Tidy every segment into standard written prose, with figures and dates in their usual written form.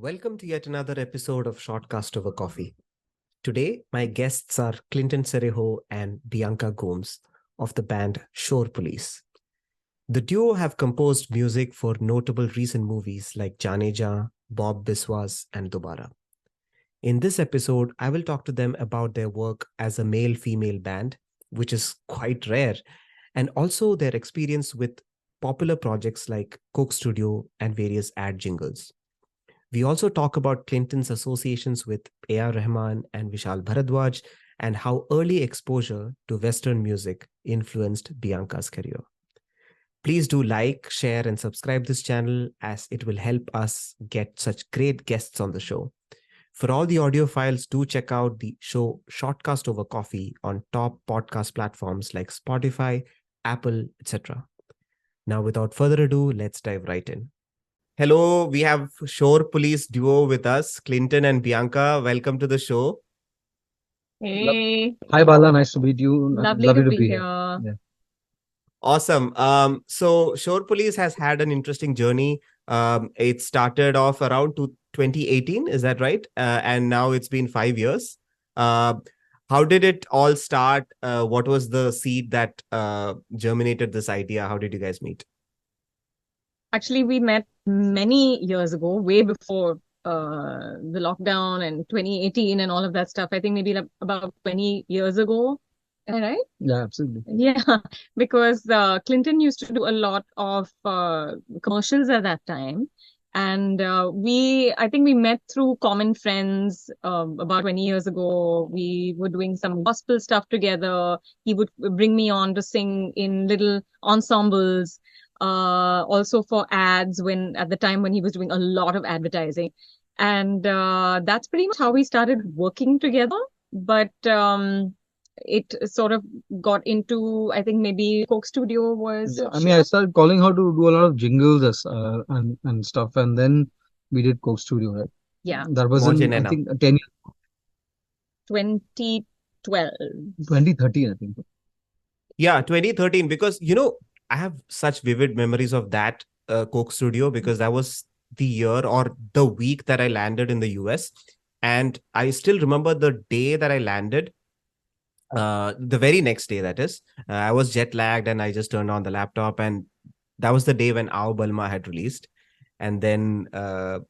Welcome to yet another episode of Shortcast Over Coffee. Today, my guests are Clinton Cerejo and Bianca Gomes of the band Shor Police. The duo have composed music for notable recent movies like Jaan, Bob Biswas, and Dobaara. In this episode, I will talk to them about their work as a male female band, which is quite rare, and also their experience with popular projects like Coke Studio and various ad jingles. We also talk about Clinton's associations with A.R. Rahman and Vishal Bharadwaj and how early exposure to Western music influenced Bianca's career. Please do like, share, and subscribe this channel as it will help us get such great guests on the show. For all the audio files, do check out the show Shortcast Over Coffee on top podcast platforms like Spotify, Apple, etc. Now, without further ado, let's dive right in. Hello, we have Shor Police duo with us, Clinton and Bianca. Welcome to the show. Lo- Hey, Hi Bala, nice to meet you. lovely to Lovely to be be here. here. Yeah. Awesome. So Shore Police has had an interesting journey. It started off around 2018, is that right? And now it's been 5 years. Uh, how did it all start? What was the seed that germinated this idea? How did you guys meet? Actually, we met many years ago, way before the lockdown and 2018 and all of that stuff. I think maybe like about 20 years ago. Am I right? Yeah, absolutely. Yeah, because Clinton used to do a lot of commercials at that time. And I think we met through common friends about 20 years ago. We were doing some gospel stuff together. He would bring me on to sing in little ensembles, also for ads at the time when he was doing a lot of advertising. And that's pretty much how we started working together. But it sort of got into, I think maybe Coke Studio was. Yeah, I mean, I started calling her to do a lot of jingles and stuff, and then we did Coke Studio, right? Yeah, That was in, I think, 10 years, 2012. 2013, I think. Yeah, 2013. Because, I have such vivid memories of that Coke Studio because that was the year or the week that I landed in the US. And I still remember the day that I landed. The very next day, that is, I was jet lagged and I just turned on the laptop, and that was the day when Ao Balma had released. And then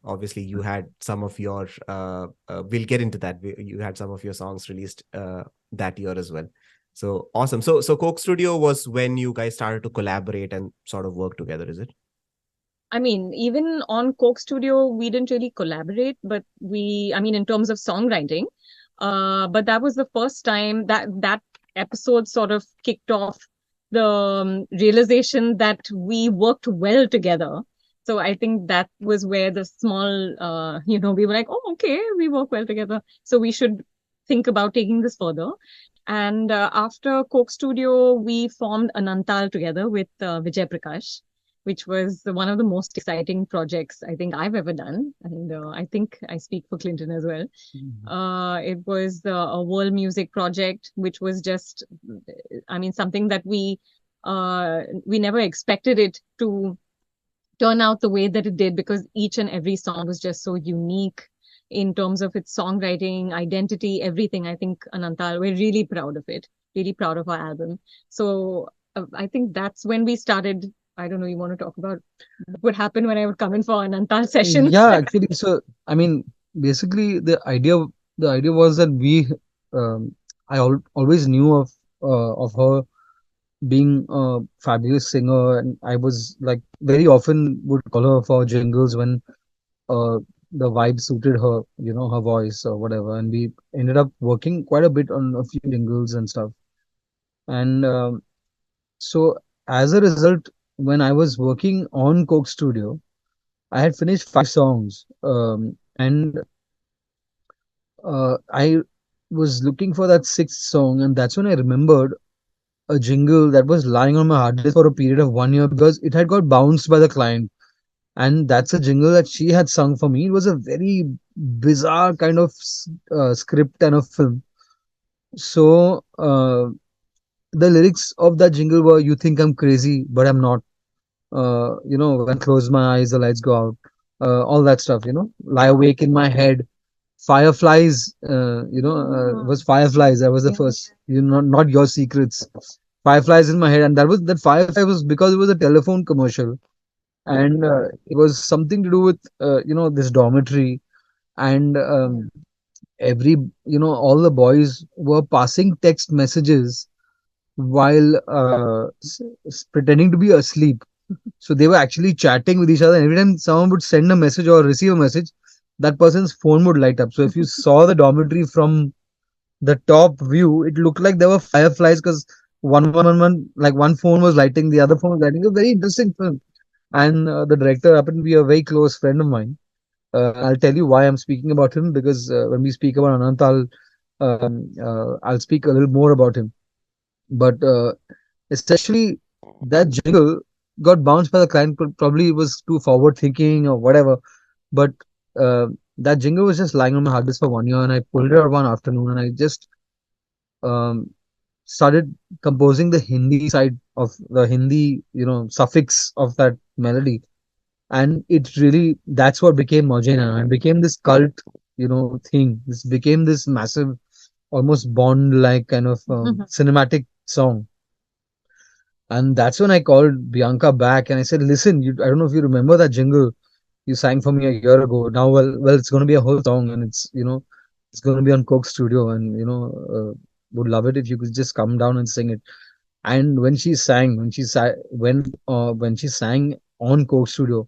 obviously you had some of your we'll get into that. You had some of your songs released that year as well. So awesome. So Coke Studio was when you guys started to collaborate and sort of work together, is it? I mean, even on Coke Studio, we didn't really collaborate, but I mean, in terms of songwriting, but that was the first time that episode sort of kicked off the realization that we worked well together. So I think that was where the small, we were like, oh, okay, we work well together. So we should think about taking this further. And after Coke Studio, we formed Anantal together with Vijay Prakash, which was one of the most exciting projects I think I've ever done. And I think I speak for Clinton as well. It was a world music project, which was just, I mean, something that we never expected it to turn out the way that it did, because each and every song was just so unique in terms of its songwriting, identity, everything. I think Anantal, we're really proud of it, really proud of our album. So I think that's when we started. I don't know, you want to talk about what happened when I would come in for Anantal sessions? Yeah, actually, so I mean, basically, the idea was that always knew of her being a fabulous singer, and I was like very often would call her for jingles when uh, the vibe suited her, her voice or whatever. And we ended up working quite a bit on a few jingles and stuff. And so as a result, when I was working on Coke Studio, I had finished 5 songs. And I was looking for that sixth song, and that's when I remembered a jingle that was lying on my hard disk for a period of 1 year because it had got bounced by the client. And that's a jingle that she had sung for me. It was a very bizarre kind of script and a film. So the lyrics of that jingle were, "You think I'm crazy, but I'm not. When I close my eyes, the lights go out. all that stuff, lie awake in my head. Fireflies, was Fireflies. That was the first, not Your Secrets. Fireflies in my head, and that Firefly was because it was a telephone commercial, and it was something to do with this dormitory, and every all the boys were passing text messages while pretending to be asleep. So they were actually chatting with each other. Every time someone would send a message or receive a message, that person's phone would light up. So if you saw the dormitory from the top view, it looked like there were fireflies because like one phone was lighting, the other phone was lighting. A very interesting film. And the director happened to be a very close friend of mine. I'll tell you why I'm speaking about him, because when we speak about Anant, I'll speak a little more about him. But essentially, that jingle got bounced by the client. Probably it was too forward thinking or whatever. But uh, that jingle was just lying on my hard disk for 1 year, and I pulled it out one afternoon, and I just um, started composing the Hindi side of the Hindi, suffix of that melody. And it really, that's what became Mojena, and became this cult, thing. This became this massive, almost Bond like kind of cinematic song. And that's when I called Bianca back and I said, listen, I don't know if you remember that jingle you sang for me a year ago. Now, well, it's going to be a whole song, and it's going to be on Coke Studio, and, would love it if you could just come down and sing it. And when she sang on Coke Studio,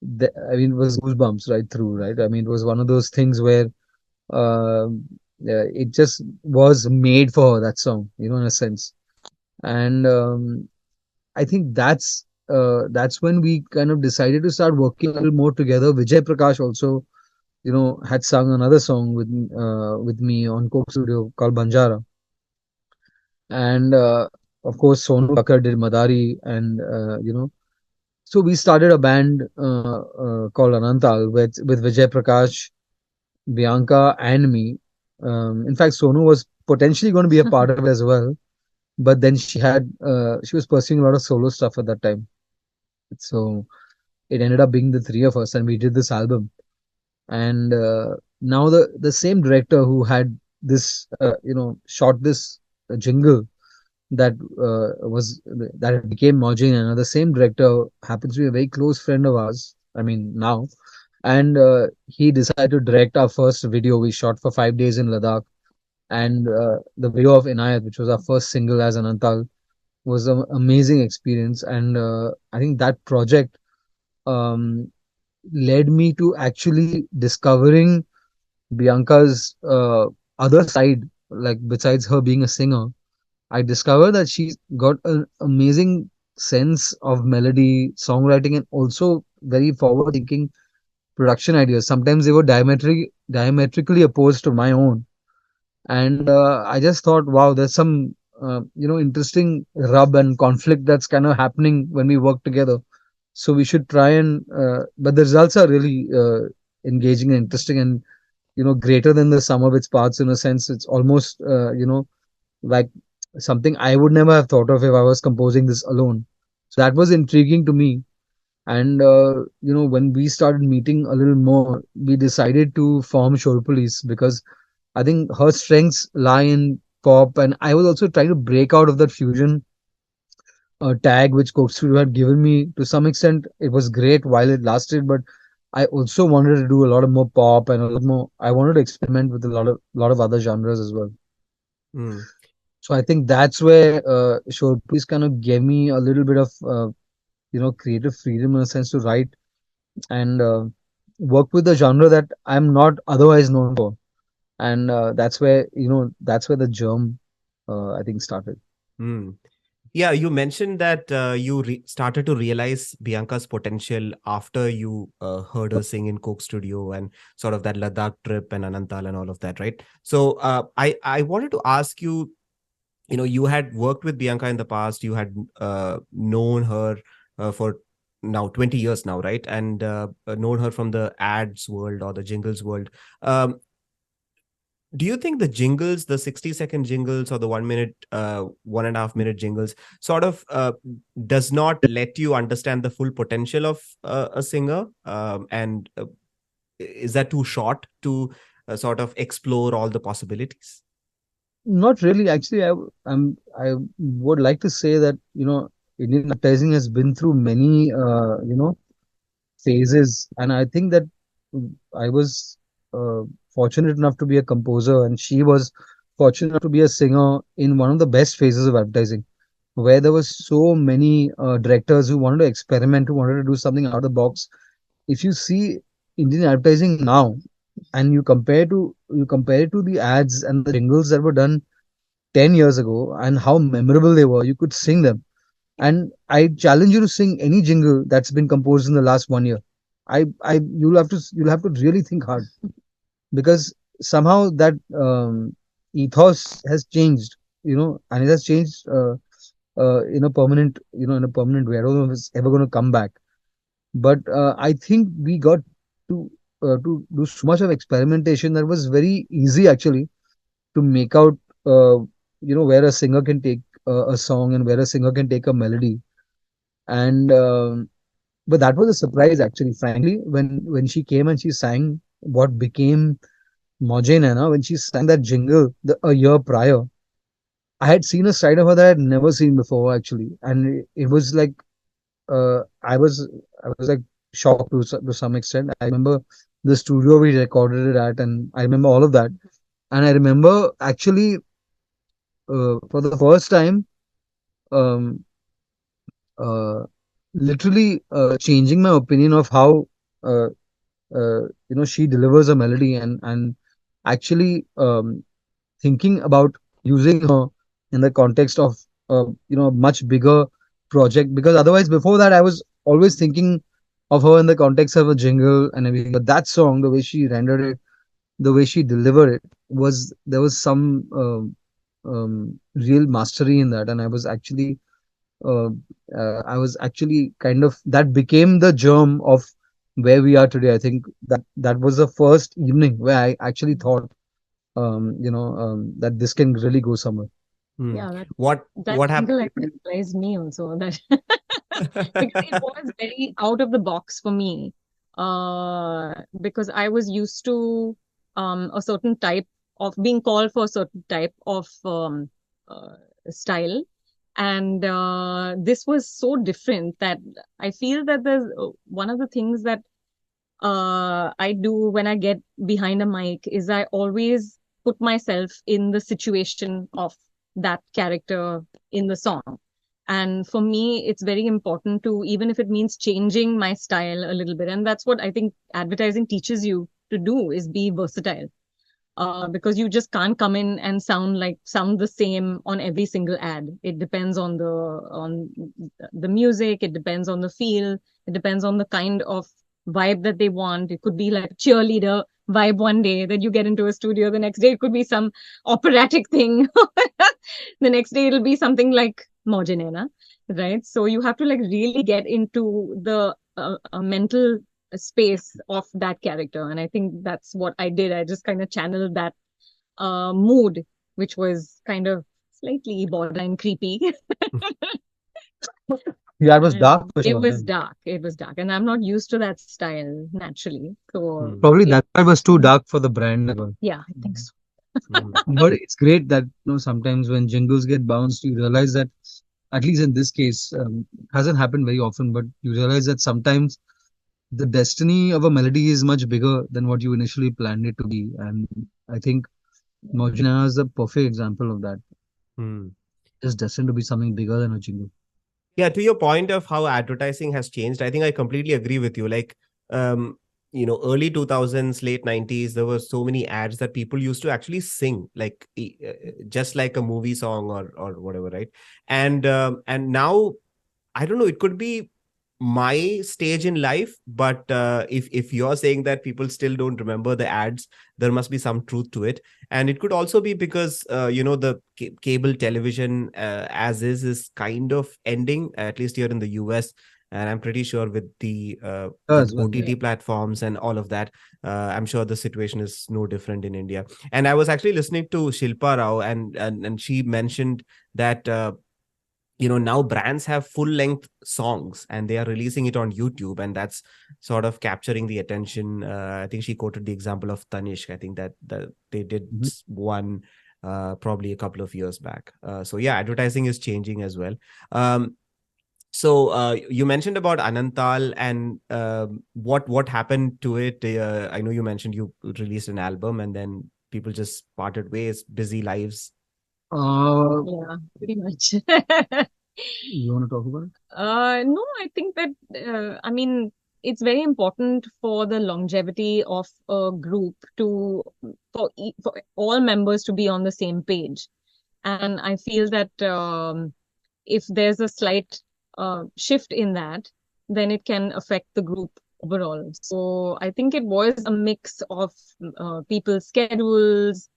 I mean, it was goosebumps right through, right? I mean, it was one of those things where uh, it just was made for her, that song, in a sense. And I think that's when we kind of decided to start working a little more together. Vijay Prakash also, had sung another song with me on Coke Studio called Banjara, and of course Sonu Kakkar did Madari, and so we started a band called Anantal with Vijay Prakash, Bianca, and me. In fact, Sonu was potentially going to be a part of it as well, but then she was pursuing a lot of solo stuff at that time. So it ended up being the three of us, and we did this album. And now the same director who had this, shot this jingle that that it became Mojin, and the same director happens to be a very close friend of ours. I mean now, and he decided to direct our first video we shot for 5 days in Ladakh, and the video of Inayat, which was our first single as Anantal, was an amazing experience. And I think that project um, led me to actually discovering Bianca's other side. Like, besides her being a singer, I discovered that she's got an amazing sense of melody, songwriting, and also very forward thinking production ideas. Sometimes they were diametrically opposed to my own. And I just thought, wow, there's some interesting rub and conflict that's kind of happening when we work together. So we should try and but the results are really engaging and interesting, and greater than the sum of its parts. In a sense, it's almost like something I would never have thought of if I was composing this alone. So that was intriguing to me. And when we started meeting a little more, we decided to form Shor Police, because I think her strengths lie in pop, and I was also trying to break out of that fusion tag which Coke Studio had given me. To some extent, it was great while it lasted, but I also wanted to do a lot of more pop and a lot more. I wanted to experiment with a lot of other genres as well. Mm. So I think that's where Shor Police kind of gave me a little bit of creative freedom in a sense to write and work with a genre that I'm not otherwise known for. And that's where the germ I think started. Mm. Yeah, you mentioned that you started to realize Bianca's potential after you heard her sing in Coke Studio and sort of that Ladakh trip and Anantal and all of that, right? So I wanted to ask you, you had worked with Bianca in the past, you had known her for now 20 years now, right? And known her from the ads world or the jingles world. Um, Do you think the jingles, the 60-second jingles or the 1 minute, 1.5 minute jingles sort of does not let you understand the full potential of a singer? And is that too short to sort of explore all the possibilities? Not really. Actually, I would like to say that, Indian advertising has been through many, phases, and I think that I was uh, fortunate enough to be a composer, and she was fortunate enough to be a singer in one of the best phases of advertising, where there was so many directors who wanted to experiment, who wanted to do something out of the box. If you see Indian advertising now, and you compare it to the ads and the jingles that were done 10 years ago, and how memorable they were, you could sing them. And I challenge you to sing any jingle that's been composed in the last 1 year. You'll have to really think hard, because somehow that ethos has changed, and it has changed in a permanent, in a permanent way. I don't know if it's ever going to come back, but I think we got to do so much of experimentation that was very easy actually to make out, where a singer can take a song and where a singer can take a melody. And but that was a surprise actually, frankly, when she came and she sang what became Moje Naina, when she sang that jingle a year prior. I had seen a side of her that I had never seen before actually, and it was like I was like shocked to some extent. I remember the studio we recorded it at, and I remember all of that. And I remember actually, for the first time, um, uh, literally changing my opinion of how uh, she delivers a melody, and actually thinking about using her in the context of a much bigger project. Because otherwise, before that, I was always thinking of her in the context of a jingle and everything. But that song, the way she rendered it, the way she delivered it, was there was some real mastery in that. And uh, I was actually kind of, that became the germ of where we are today. I think that was the first evening where I actually thought, that this can really go somewhere. Hmm. Yeah, that What happened? jingle actually surprised me also, that because it was very out of the box for me. Because I was used to a certain type of being called for a certain type of uh, style, and this was so different that I feel that there's one of the things that I do when I get behind a mic is I always put myself in the situation of that character in the song. And for me, it's very important to, even if it means changing my style a little bit. And that's what I think advertising teaches you to do, is be versatile. Because you just can't come in and sound the same on every single ad. It depends on the music, it depends on the feel, it depends on the kind of vibe that they want. It could be like cheerleader vibe one day that you get into a studio, the next day it could be some operatic thing. The next day it'll be something like Mojanena, right? So you have to like really get into the mental space of that character. And I think that's what I did. I just kind of channeled that mood, which was kind of slightly borderline creepy. Yeah, it was And dark for it sure. was dark. It was dark. And I'm not used to that style naturally. So Hmm. Probably it, that part was too dark for the brand as well. yeah, I think so. Hmm. But it's great that, sometimes when jingles get bounced, you realize that, at least in this case, hasn't happened very often, but you realize that sometimes the destiny of a melody is much bigger than what you initially planned it to be. And I think Mojana is the perfect example of that. Hmm. It's destined to be something bigger than a jingle. Yeah, to your point of how advertising has changed, I think I completely agree with you. Like, um, early 2000s, late 90s, there were so many ads that people used to actually sing, like just like a movie song or whatever, right? And now, I don't know, it could be my stage in life, but if you're saying that people still don't remember the ads, there must be some truth to it. And it could also be because the cable television as is kind of ending, at least here in the US. And I'm pretty sure with As well, yeah. OTT platforms and all of that, I'm sure the situation is no different in India. And I was actually listening to Shilpa Rao, and she mentioned that now brands have full length songs and they are releasing it on YouTube, and that's sort of capturing the attention. I think she quoted the example of Tanishq. I think that they did Mhm. one probably a couple of years back. So yeah, advertising is changing as well. So you mentioned about Anantal and what happened to it. I know you mentioned you released an album and then people just parted ways, busy lives. Yeah, pretty much. You want to talk about it? No, I think that, I mean, it's very important for the longevity of a group for all members to be on the same page. And I feel that if there's a slight shift in that, then it can affect the group overall. So I think it was a mix of people's schedules,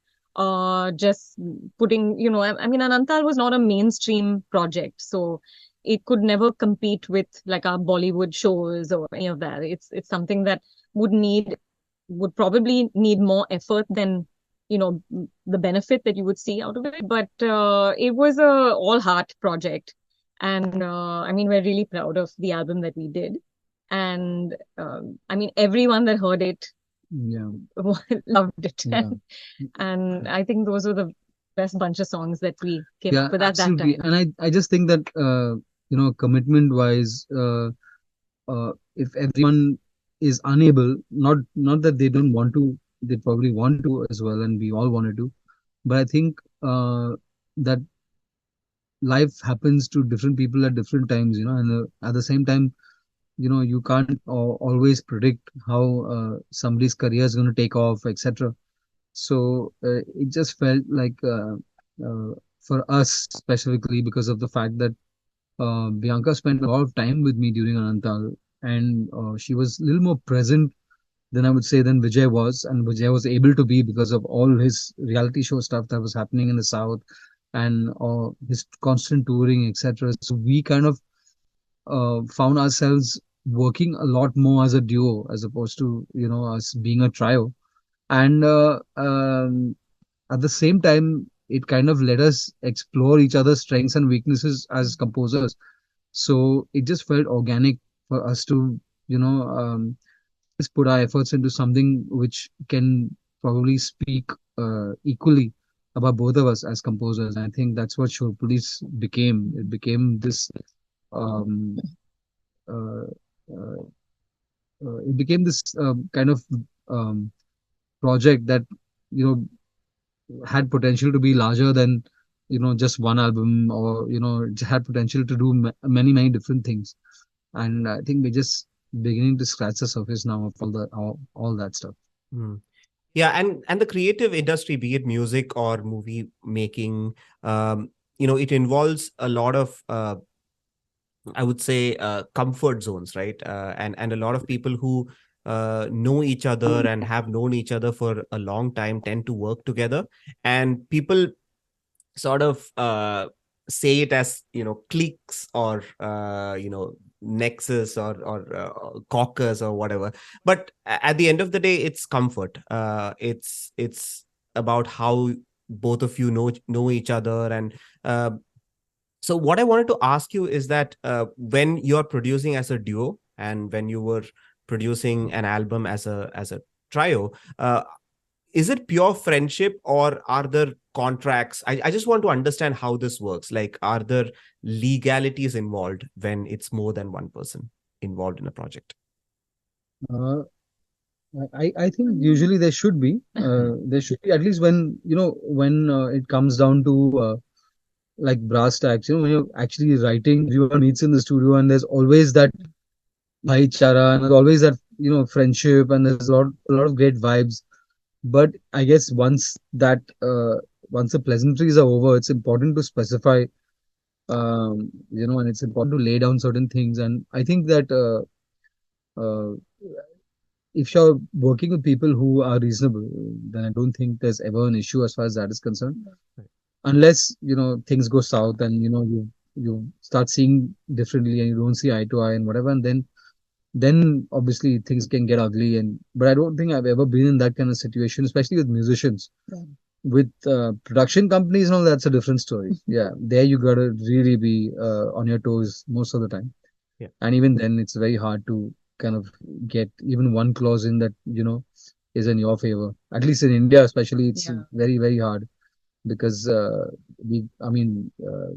just putting, I mean, Anantal was not a mainstream project, so it could never compete with like our Bollywood shows or any of that. It's something that would need would probably need more effort than the benefit that you would see out of it. But it was a all heart project, and I mean we're really proud of the album that we did, and I mean everyone that heard it Yeah, loved it, yeah, and I think those were the best bunch of songs that we came yeah, up with at that absolutely. time. And I just think that commitment wise, if everyone is unable, not that they don't want to, they probably want to as well, and we all wanted to, but I think that life happens to different people at different times, and at the same time, you can't always predict how somebody's career is going to take off, etc. So it just felt like uh, for us specifically, because of the fact that Bianca spent a lot of time with me during Anantal, and she was a little more present than I would say than Vijay was, and Vijay was able to be because of all his reality show stuff that was happening in the South, and his constant touring, etc. So we kind of found ourselves working a lot more as a duo as opposed to us being a trio, and at the same time it kind of let us explore each other's strengths and weaknesses as composers. So it just felt organic for us to just put our efforts into something which can probably speak equally about both of us as composers. And I think that's what Shor Police became. It became this um, uh, uh, kind of um, project that you know had potential to be larger than just one album, or it had potential to do many different things. And I think we're just beginning to scratch the surface now of all that stuff. Hmm. Yeah, and the creative industry, be it music or movie making, it involves a lot of I would say comfort zones, right? And a lot of people who know each other and have known each other for a long time tend to work together, and people sort of say it as cliques or nexus or caucus or whatever. But at the end of the day, it's comfort. It's about how both of you know each other. And so what I wanted to ask you is that when you're producing as a duo and when you were producing an album as a trio, is it pure friendship or are there contracts? I just want to understand how this works. Like, are there legalities involved when it's more than one person involved in a project? Uh, I think usually there should be, at least when it comes down to like brass tacks. When you're actually writing, everyone meets in the studio, and there's always that bhaichara, and there's always that friendship, and there's a lot of great vibes. But I guess once the pleasantries are over, it's important to specify, and it's important to lay down certain things. And I think that uh, if you're working with people who are reasonable, then I don't think there's ever an issue as far as that is concerned. Unless things go south, and you start seeing differently and you don't see eye to eye and whatever, and then obviously things can get ugly. And but I don't think I've ever been in that kind of situation, especially with musicians. Yeah. With production companies and all, that's a different story. Yeah, there you gotta really be on your toes most of the time. Yeah. And even then, it's very hard to kind of get even one clause in that, is in your favor. At least in India, especially, it's Yeah. very, very hard because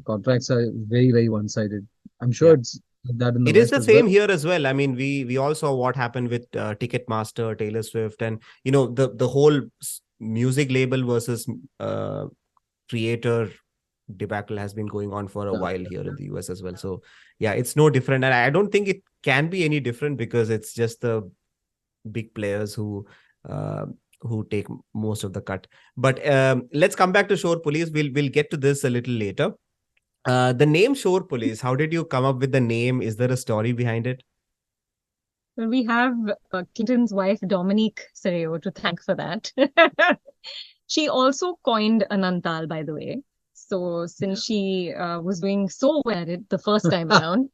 contracts are very, very one-sided. I'm sure Yeah. it's like that in the It is West the as well. same here as well. I mean, we all saw what happened with Ticketmaster, Taylor Swift, and the whole music label versus creator debacle has been going on for a Yeah. while here in the US as well. So yeah, it's no different, and I don't think it can be any different because it's just the big players uh, who take most of the cut. But let's come back to Shore Police. We'll get to this a little later. The name Shore Police, how did you come up with the name? Is there a story behind it? Well, we have Clinton's wife, Dominique Cerejo, to thank for that. She also coined Anantal, by the way. So since she was doing so well at it the first time around,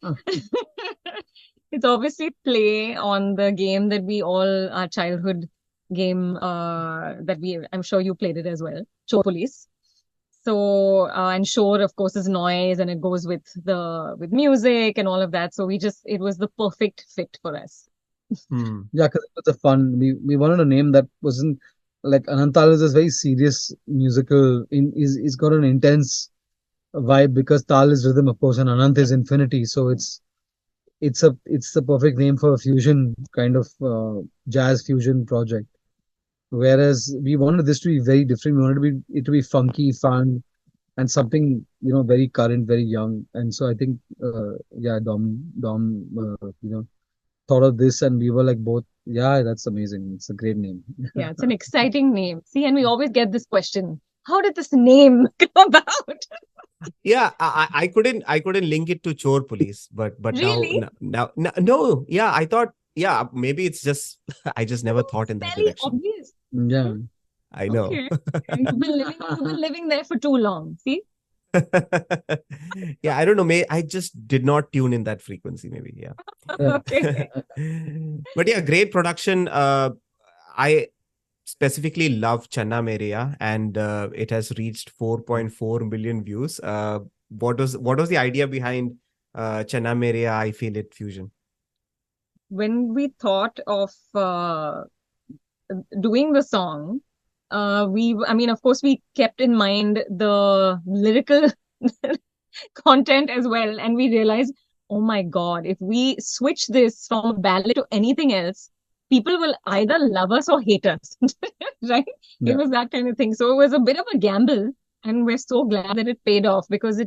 it's obviously play on the game that we all, our childhood game I'm sure you played it as well, Shor Police. So, and Shor, of course, is noise and it goes with with music and all of that. So it was the perfect fit for us. Yeah, because it was a fun. We wanted a name that wasn't like Anantal is this very serious musical. He's got an intense vibe because Tal is rhythm, of course, and Anant is infinity. So it's the perfect name for a fusion kind of jazz fusion project. Whereas we wanted this to be very different. We wanted it to be funky, fun, and something very current, very young. And so I think yeah, Dom thought of this, and we were like both, yeah, that's amazing. It's a great name. Yeah, it's an exciting name. See, and we always get this question, how did this name come about? Yeah, I couldn't link it to Chore Police, but Really? now no, yeah, I thought, yeah, maybe it's just I just never thought in that Fairly direction. obvious. Yeah. I know. Okay. You've been living there for too long. See? Yeah, I don't know. I just did not tune in that frequency. Maybe, yeah. Okay. But yeah, great production. I specifically love Channa Mereya, and it has reached 4.4 million views. What was the idea behind Channa Mereya? I Feel It fusion. When we thought of doing the song, of course, we kept in mind the lyrical content as well. And we realized, oh my God, if we switch this from a ballad to anything else, people will either love us or hate us, right? Yeah. It was that kind of thing. So it was a bit of a gamble. And we're so glad that it paid off because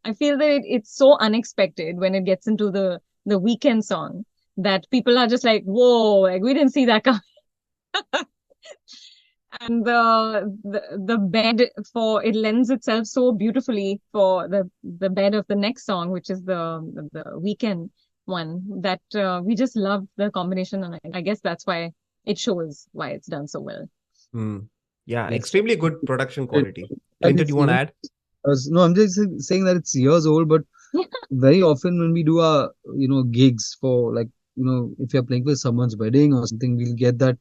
I feel that it's so unexpected when it gets into the weekend song that people are just like, whoa, like we didn't see that coming. And the bed for it lends itself so beautifully for the bed of the next song, which is the weekend one, that we just love the combination, and I guess that's why it shows why it's done so well. Yeah, Yes. extremely good production quality. And Clinton, it's you want to even- add? No, I'm just saying that it's years old, but very often when we do our, gigs for like, if you're playing for someone's wedding or something, we'll get that,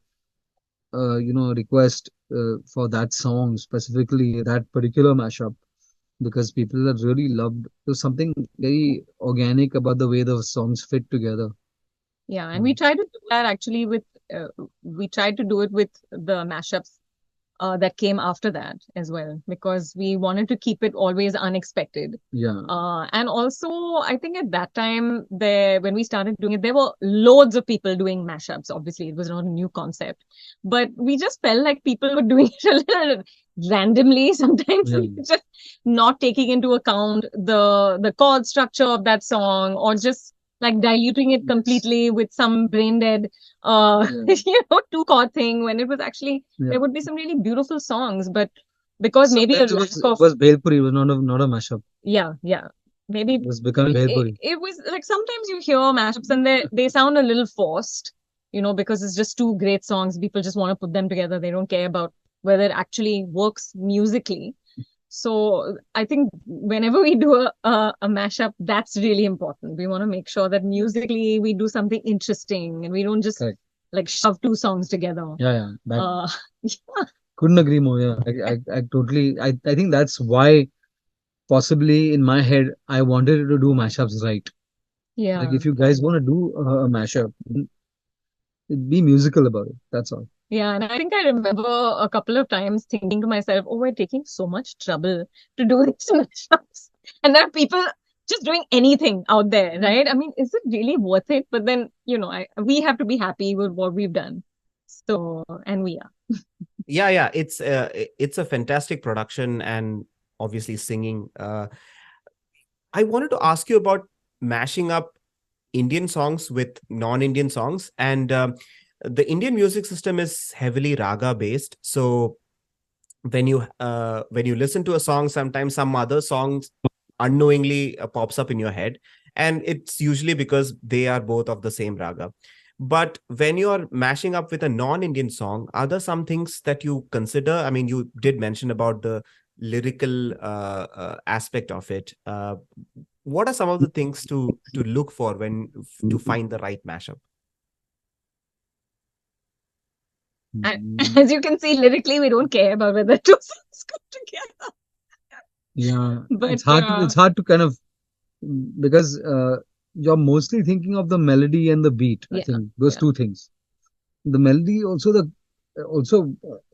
request for that song, specifically that particular mashup, because people have really loved. There's something very organic about the way the songs fit together. Yeah, and we tried to do that actually we tried to do it with the mashups that came after that as well, because we wanted to keep it always unexpected. Yeah. And also, I think at that time, when we started doing it, there were loads of people doing mashups. Obviously, it was not a new concept, but we just felt like people were doing it a little randomly sometimes, Yeah. just not taking into account the chord structure of that song, or just like diluting it completely with some brain dead, two chord thing, when it was actually there would be some really beautiful songs, but because maybe a lack it of was Bhelpuri, it was not a mashup. yeah, maybe It was becoming Bhelpuri. it was like sometimes you hear mashups and they sound a little forced, because it's just two great songs. People just want to put them together. They don't care about whether it actually works musically. So I think whenever we do a mashup, that's really important. We want to make sure that musically we do something interesting and we don't just Correct. like shove two songs together. Yeah. That Yeah, couldn't agree more. Yeah. I totally. I think that's why possibly in my head I wanted to do mashups right. Like yeah. if you guys want to do a mashup, be musical about it. That's all. Yeah, and I think I remember a couple of times thinking to myself, oh, we're taking so much trouble to do these mashups. And there are people just doing anything out there, right? I mean, is it really worth it? But then, we have to be happy with what we've done. So, and we are. Yeah, it's a fantastic production, and obviously singing. I wanted to ask you about mashing up Indian songs with non-Indian songs, and the Indian music system is heavily raga based. So when you listen to a song, sometimes some other songs unknowingly pops up in your head, and it's usually because they are both of the same raga. But when you're mashing up with a non-Indian song, are there some things that you consider? I mean, you did mention about the lyrical aspect of it. What are some of the things to look for when to find the right mashup? And as you can see, lyrically, we don't care about whether two songs go together. Yeah, But it's hard to kind of because you're mostly thinking of the melody and the beat. I yeah, think those yeah. two things. The melody also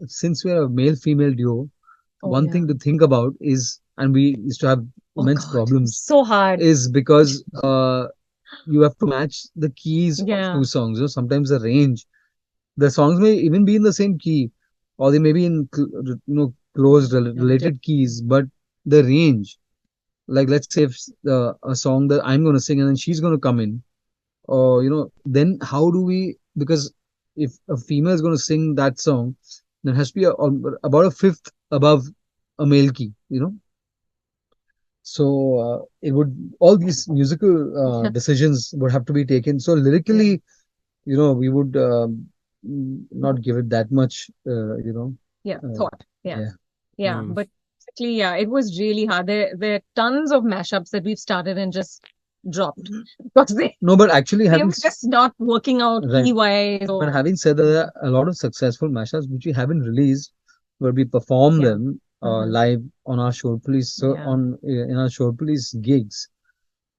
since we're a male female duo, Oh, one yeah. thing to think about is, and we used to have Oh, immense God, problems, so hard. is because you have to match the keys of Yeah. two songs. Sometimes the range, the songs may even be in the same key, or they may be in close related keys, but the range, like let's say if a song that I'm going to sing and then she's going to come in, or then how do we, because if a female is going to sing that song, there has to be about a fifth above a male key, so it would, all these musical decisions would have to be taken. So lyrically, we would not give it that much Thought. Yeah. Hmm. But basically, yeah, it was really hard. There are tons of mashups that we've started and just dropped because No, but actually they were having just not working out right. key-wise But or having said that, there are a lot of successful mashups which we haven't released, where we perform yeah. them Mhm. live on our Shor Police. So Yeah. in our Shor Police gigs,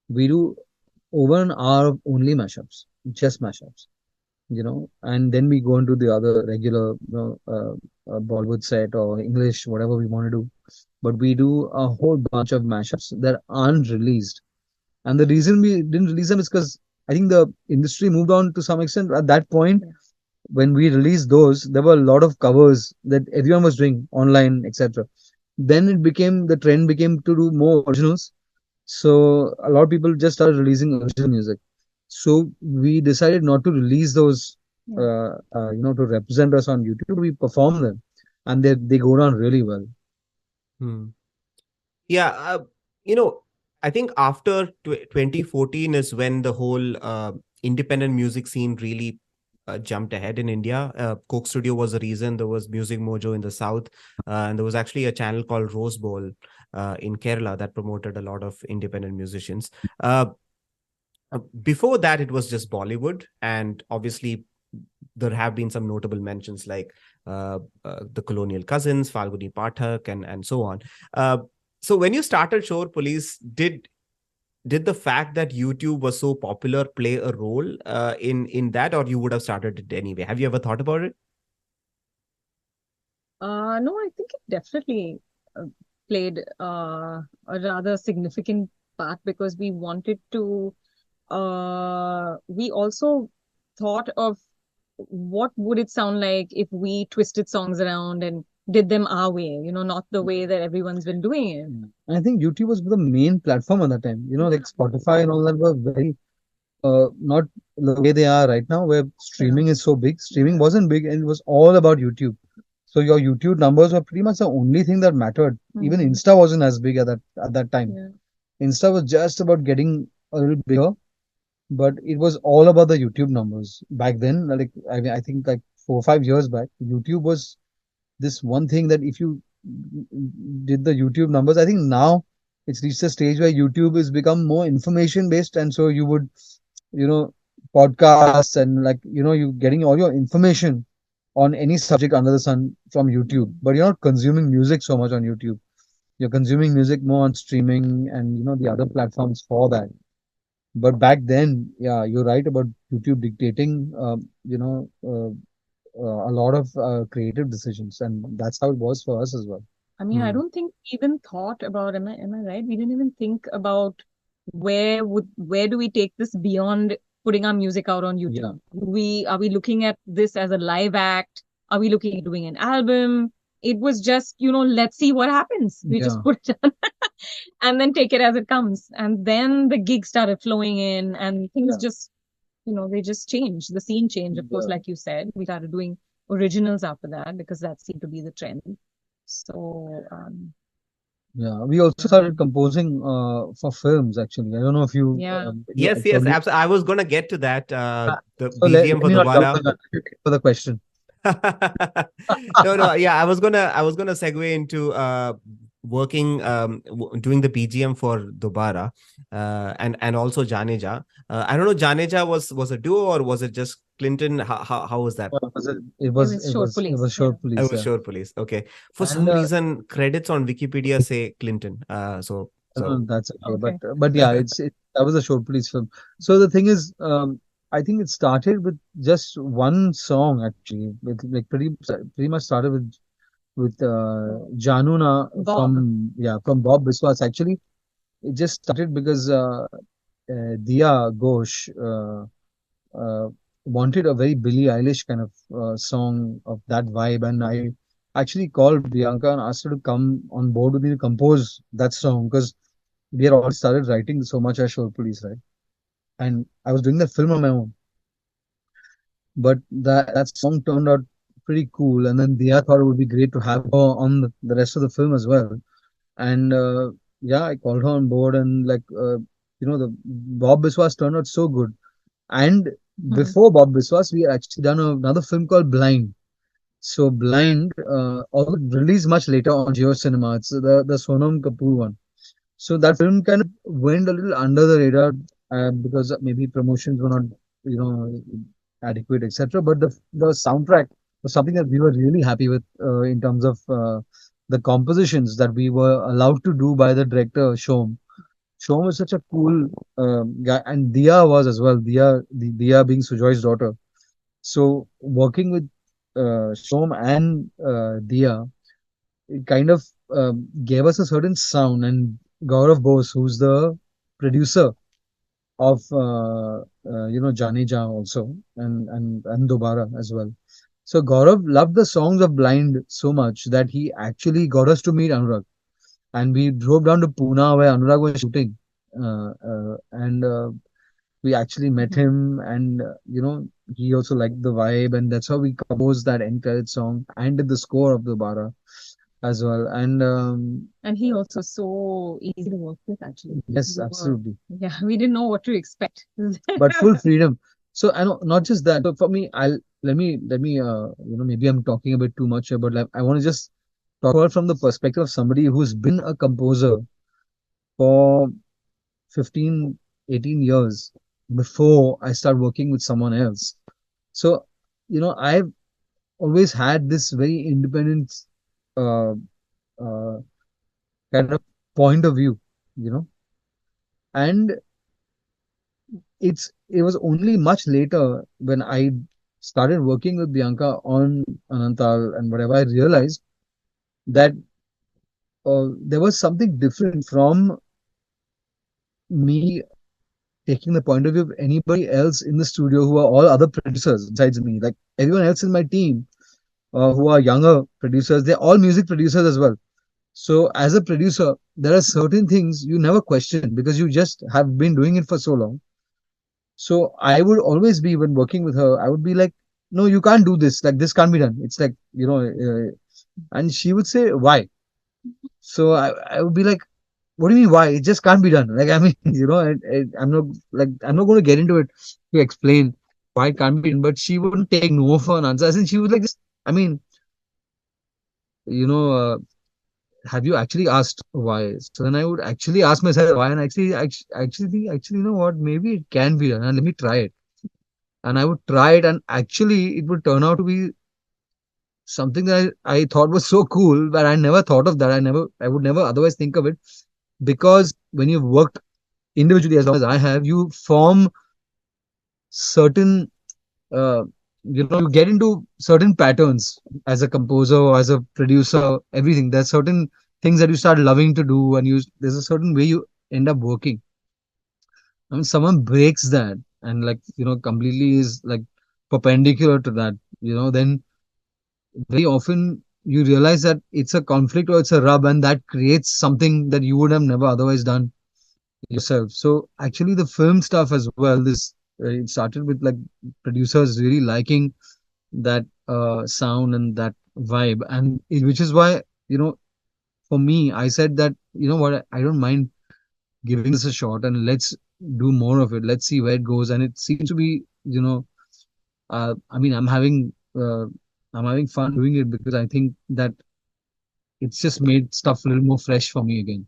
we do over an hour of only mashups, just mashups, and then we go into the other regular, Bollywood set or English, whatever we want to do. But we do a whole bunch of mashups that aren't released. And the reason we didn't release them is because I think the industry moved on to some extent. At that point, Yeah. when we released those, there were a lot of covers that everyone was doing online, etc. Then the trend became to do more originals. So a lot of people just started releasing original music. So we decided not to release those, Yeah. to represent us on YouTube. We perform them, and they go down really well. Hmm. Yeah, I think after 2014 is when the whole independent music scene really jumped ahead in India. Coke Studio was the reason. There was Music Mojo in the south, and there was actually a channel called Rose Bowl in Kerala that promoted a lot of independent musicians. Before that, it was just Bollywood, and obviously there have been some notable mentions like the Colonial Cousins, Falguni Pathak, and so on. So when you started Shore Police, did the fact that YouTube was so popular play a role in that, or you would have started it anyway? Have you ever thought about it? No, I think it definitely played a rather significant part because we wanted to. We also thought of what would it sound like if we twisted songs around and did them our way, not the way that everyone's been doing it. And I think YouTube was the main platform at that time. Like Spotify and all that were very not the way they are right now, where streaming is so big. Streaming wasn't big, and it was all about YouTube. So your YouTube numbers were pretty much the only thing that mattered. Even Mhm. Insta wasn't as big at that time. Yeah. Insta was just about getting a little bigger, but it was all about the YouTube numbers back then. Like I think like 4 or 5 years back, YouTube was this one thing that if you did the YouTube numbers. I think now it's reached a stage where YouTube has become more information based, and so you would, you know, podcasts and like, you getting all your information on any subject under the sun from YouTube, but you're not consuming music so much on YouTube. You're consuming music more on streaming and the other platforms for that. But back then, yeah, you're right about YouTube dictating, a lot of creative decisions, and that's how it was for us as well. I mean, I don't think we even thought about, am I right? We didn't even think about where do we take this beyond putting our music out on YouTube? Yeah, Are we looking at this as a live act? Are we looking at doing an album? It was just, let's see what happens. We just yeah, put it on and then take it as it comes. And then the gigs started flowing in and things yeah, just, they just changed. The scene changed, of course, yeah. like you said. We started doing originals after that because that seemed to be the trend. So, Yeah, we also started composing for films actually. I don't know if you, yeah. Yes, yes, probably. absolutely. I was gonna get to that. The So let BGM for me not jump Dobaara. the gun for the question. No, no, yeah, I was gonna segue into working doing the BGM for Dobaara, and also Janeja. I don't know, Janeja was a duo or was it just Clinton? How was that? Was it? It It was. was It Shor was. It Police. was Yeah. Short I Police. was Yeah. Shor Police. Okay. For And some reason, credits on Wikipedia say Clinton. So that's okay. Okay. But yeah, that was a Short Police film. So the thing is, I think it started with just one song actually. With like pretty much started with Januna Bob. from Bob Biswas. Actually, it just started because Dia Ghosh uh, wanted a very Billie Eilish kind of song of that vibe, and I actually called Bianca and asked her to come on board with me to compose that song because we had already started writing so much as Shore Police, right? And I was doing the film on my own, but that song turned out pretty cool, and then Dia thought it would be great to have her on the rest of the film as well. And yeah, I called her on board, and like the Bob Biswas turned out so good. And Hmm. before Bob Biswas, we had actually done another film called Blind. So Blind, although released much later on Geo Cinema, it's the Sonam Kapoor one. So that film kind of went a little under the radar because maybe promotions were not, you know, adequate, etc. But the soundtrack was something that we were really happy with in terms of the compositions that we were allowed to do by the director Shom. Shom is such a cool guy, and Dia was as well. Dia being Sujoy's daughter. So working with Shom and Dia, it kind of gave us a certain sound. And Gaurav Bose, who's the producer of Janeja also, and Dobara as well. So Gaurav loved the songs of Blind so much that he actually got us to meet Anurag, and we drove down to Pune where Anurag was shooting, and we actually met him, and he also liked the vibe, and that's how we composed that end credit song and did the score of the Bara as well. And And he also so easy to work with, actually. yes, We were, absolutely, yeah, we didn't know what to expect. but full freedom. So I know not just that. So for me, I'll let me maybe I'm talking a bit too much here, but like, I want to just talk about from the perspective of somebody who's been a composer for 15, 18 years before I start working with someone else. So, I've always had this very independent uh, uh, kind of point of view, you know, and it was only much later when I started working with Bianca on Anantal and whatever I realized that there was something different from me taking the point of view of anybody else in the studio who are all other producers besides me. Like everyone else in my team who are younger producers, they're all music producers as well. So as a producer, there are certain things you never question because you just have been doing it for so long. So I would always be when working with her, I would be like, no, you can't do this. Like this can't be done. It's like, and she would say, why? So I would be like, what do you mean why? It just can't be done. Like, I mean, I'm not going to get into it to explain why it can't be done, but she wouldn't take no for an answer. As in, she was like, I mean, you know, have you actually asked why? So then I would actually ask myself why, and actually, you know what? Maybe it can be done, and let me try it. And I would try it, and actually, it would turn out to be something that I thought was so cool, but I never thought of that. I would never otherwise think of it, because when you've worked individually as long as I have, you form certain, uh, you get into certain patterns as a composer or as a producer, everything. There's certain things that you start loving to do, and there's a certain way you end up working. I mean, someone breaks that and, like, completely is like perpendicular to that, then very often you realize that it's a conflict or it's a rub, and that creates something that you would have never otherwise done yourself. So actually, the film stuff as well, this it started with, like, producers really liking that sound and that vibe, and which is why, for me, I said that, what, I don't mind giving this a shot, and let's do more of it. Let's see where it goes. And it seems to be, I mean, I'm having fun doing it, because I think that it's just made stuff a little more fresh for me again.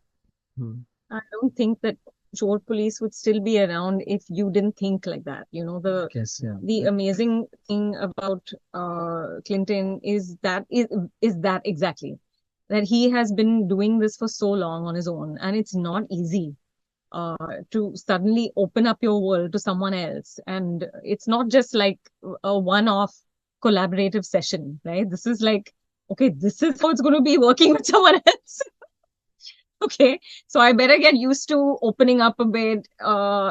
Hmm. I don't think that Shor Police would still be around if you didn't think like that. Yes, yeah. The amazing thing about Clinton is that exactly that he has been doing this for so long on his own, and it's not easy to suddenly open up your world to someone else. And it's not just like a one-off collaborative session, right? This is like, okay, this is how it's going to be working with someone else. Okay, so I better get used to opening up a bit,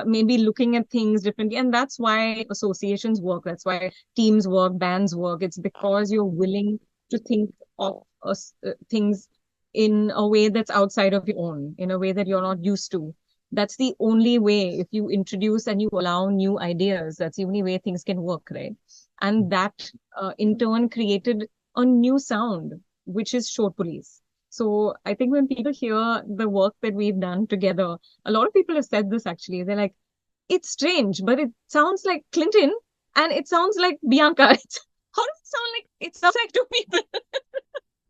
maybe looking at things differently. And that's why associations work. That's why teams work, bands work. It's because you're willing to think of things in a way that's outside of your own, in a way that you're not used to. That's the only way. If you introduce and you allow new ideas, that's the only way things can work, right? And that in turn created a new sound, which is Shor Police. So I think when people hear the work that we've done together, a lot of people have said this actually. They're like, it's strange, but it sounds like Clinton and it sounds like Bianca. How does it sound like it sounds like two people?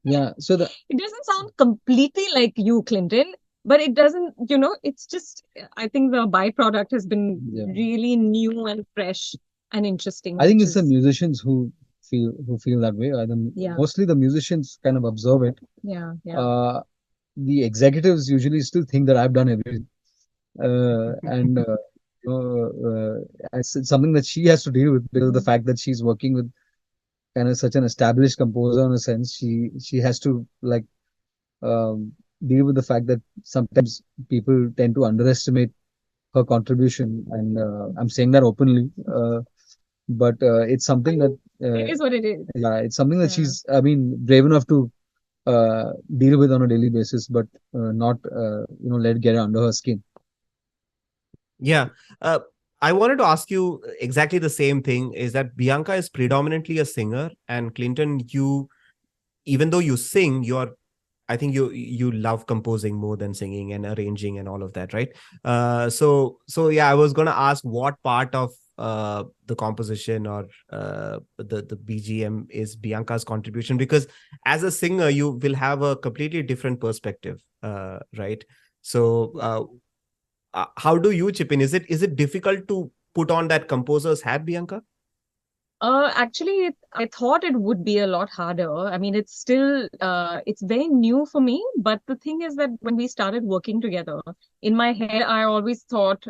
Yeah. So It doesn't sound completely like you, Clinton, but it doesn't, it's just, I think the byproduct has been really new and fresh and interesting. I think it's the musicians who feel that way. Yeah. Mostly the musicians kind of observe it. Yeah. The executives usually still think that I've done everything, and it's something that she has to deal with, because of the fact that she's working with kind of such an established composer. In a sense, she has to, like, um, deal with the fact that sometimes people tend to underestimate her contribution, and I'm saying that openly. But it's something that It is what it is. yeah, it's something that Yeah. she's, I mean, brave enough to deal with on a daily basis, but not let it get under her skin. Yeah. I wanted to ask you exactly the same thing, is that Bianca is predominantly a singer, and Clinton, even though you sing, I think you love composing more than singing and arranging and all of that, right? So yeah, I was gonna ask what part of the composition or the BGM is Bianca's contribution, because as a singer you will have a completely different perspective, right? So how do you chip in? Is it difficult to put on that composer's hat, Bianca? Actually, I thought it would be a lot harder. I mean, it's still, it's very new for me. But the thing is that when we started working together, in my head, I always thought,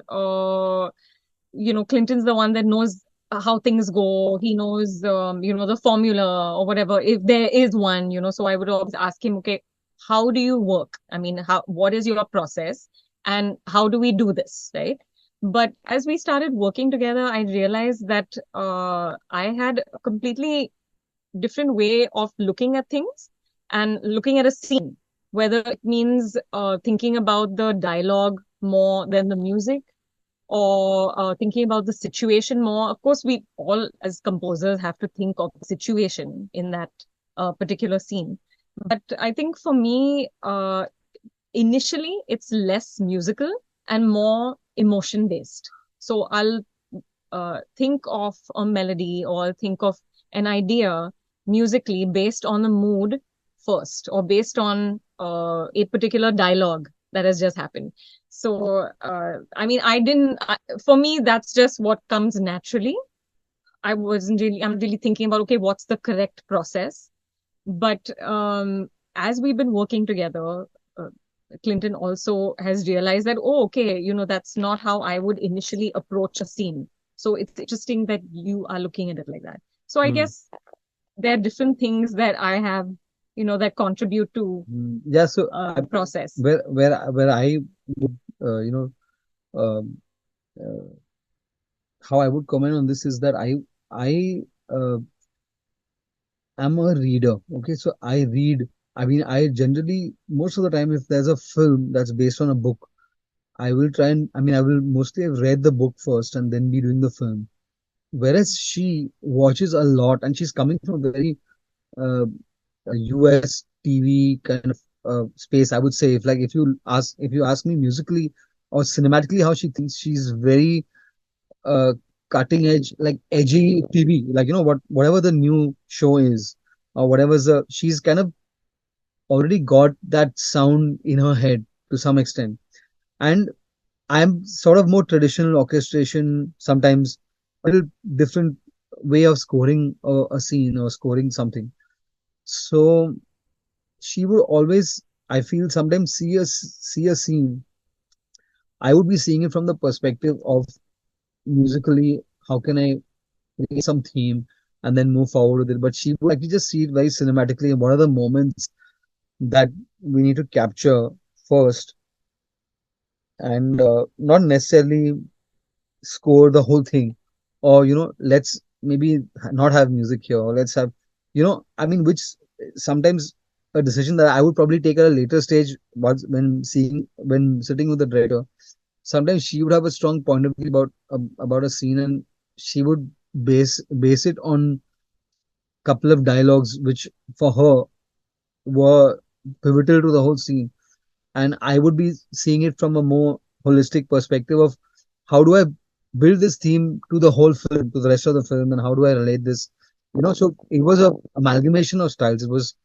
Clinton's the one that knows how things go. He knows, the formula or whatever, if there is one, So I would always ask him, okay, how do you work? I mean, what is your process? And how do we do this, right? But as we started working together, I realized that I had a completely different way of looking at things and looking at a scene, whether it means thinking about the dialogue more than the music, or thinking about the situation more. Of course, we all, as composers, have to think of the situation in that particular scene. But I think for me, initially, it's less musical and more emotion based. So I'll think of a melody or think of an idea musically based on the mood first, or based on a particular dialogue that has just happened. So, I mean, for me, that's just what comes naturally. I'm really thinking about, okay, what's the correct process? But as we've been working together, uh, Clinton also has realized that, oh, okay, that's not how I would initially approach a scene. So it's interesting that you are looking at it like that. So I guess there are different things that I have, that contribute to Yeah, so process. where I would um, uh, how I would comment on this is that I am a reader. Okay, so I read. I mean, I generally most of the time, if there's a film that's based on a book, I will try and I mean, I will mostly have read the book first and then be doing the film. Whereas she watches a lot, and she's coming from a very uh, US TV kind of space. I would say, if you ask me musically or cinematically how she thinks, she's very uh, cutting edge, like edgy TV, like whatever the new show is or whatever's the she's kind of already got that sound in her head to some extent. And I'm sort of more traditional orchestration, sometimes a little different way of scoring a scene or scoring something. So she would always, I feel, sometimes see a scene. I would be seeing it from the perspective of musically, how can I create some theme and then move forward with it. But she would actually just see it very cinematically and what are the moments that we need to capture first, and not necessarily score the whole thing, or let's maybe not have music here, or let's have, I mean, which sometimes a decision that I would probably take at a later stage once when sitting with the director. Sometimes she would have a strong point of view about a scene, and she would base it on couple of dialogues which for her were pivotal to the whole scene. And I would be seeing it from a more holistic perspective of how do I build this theme to the whole film, to the rest of the film, and how do I relate this? So it was a amalgamation of styles. It was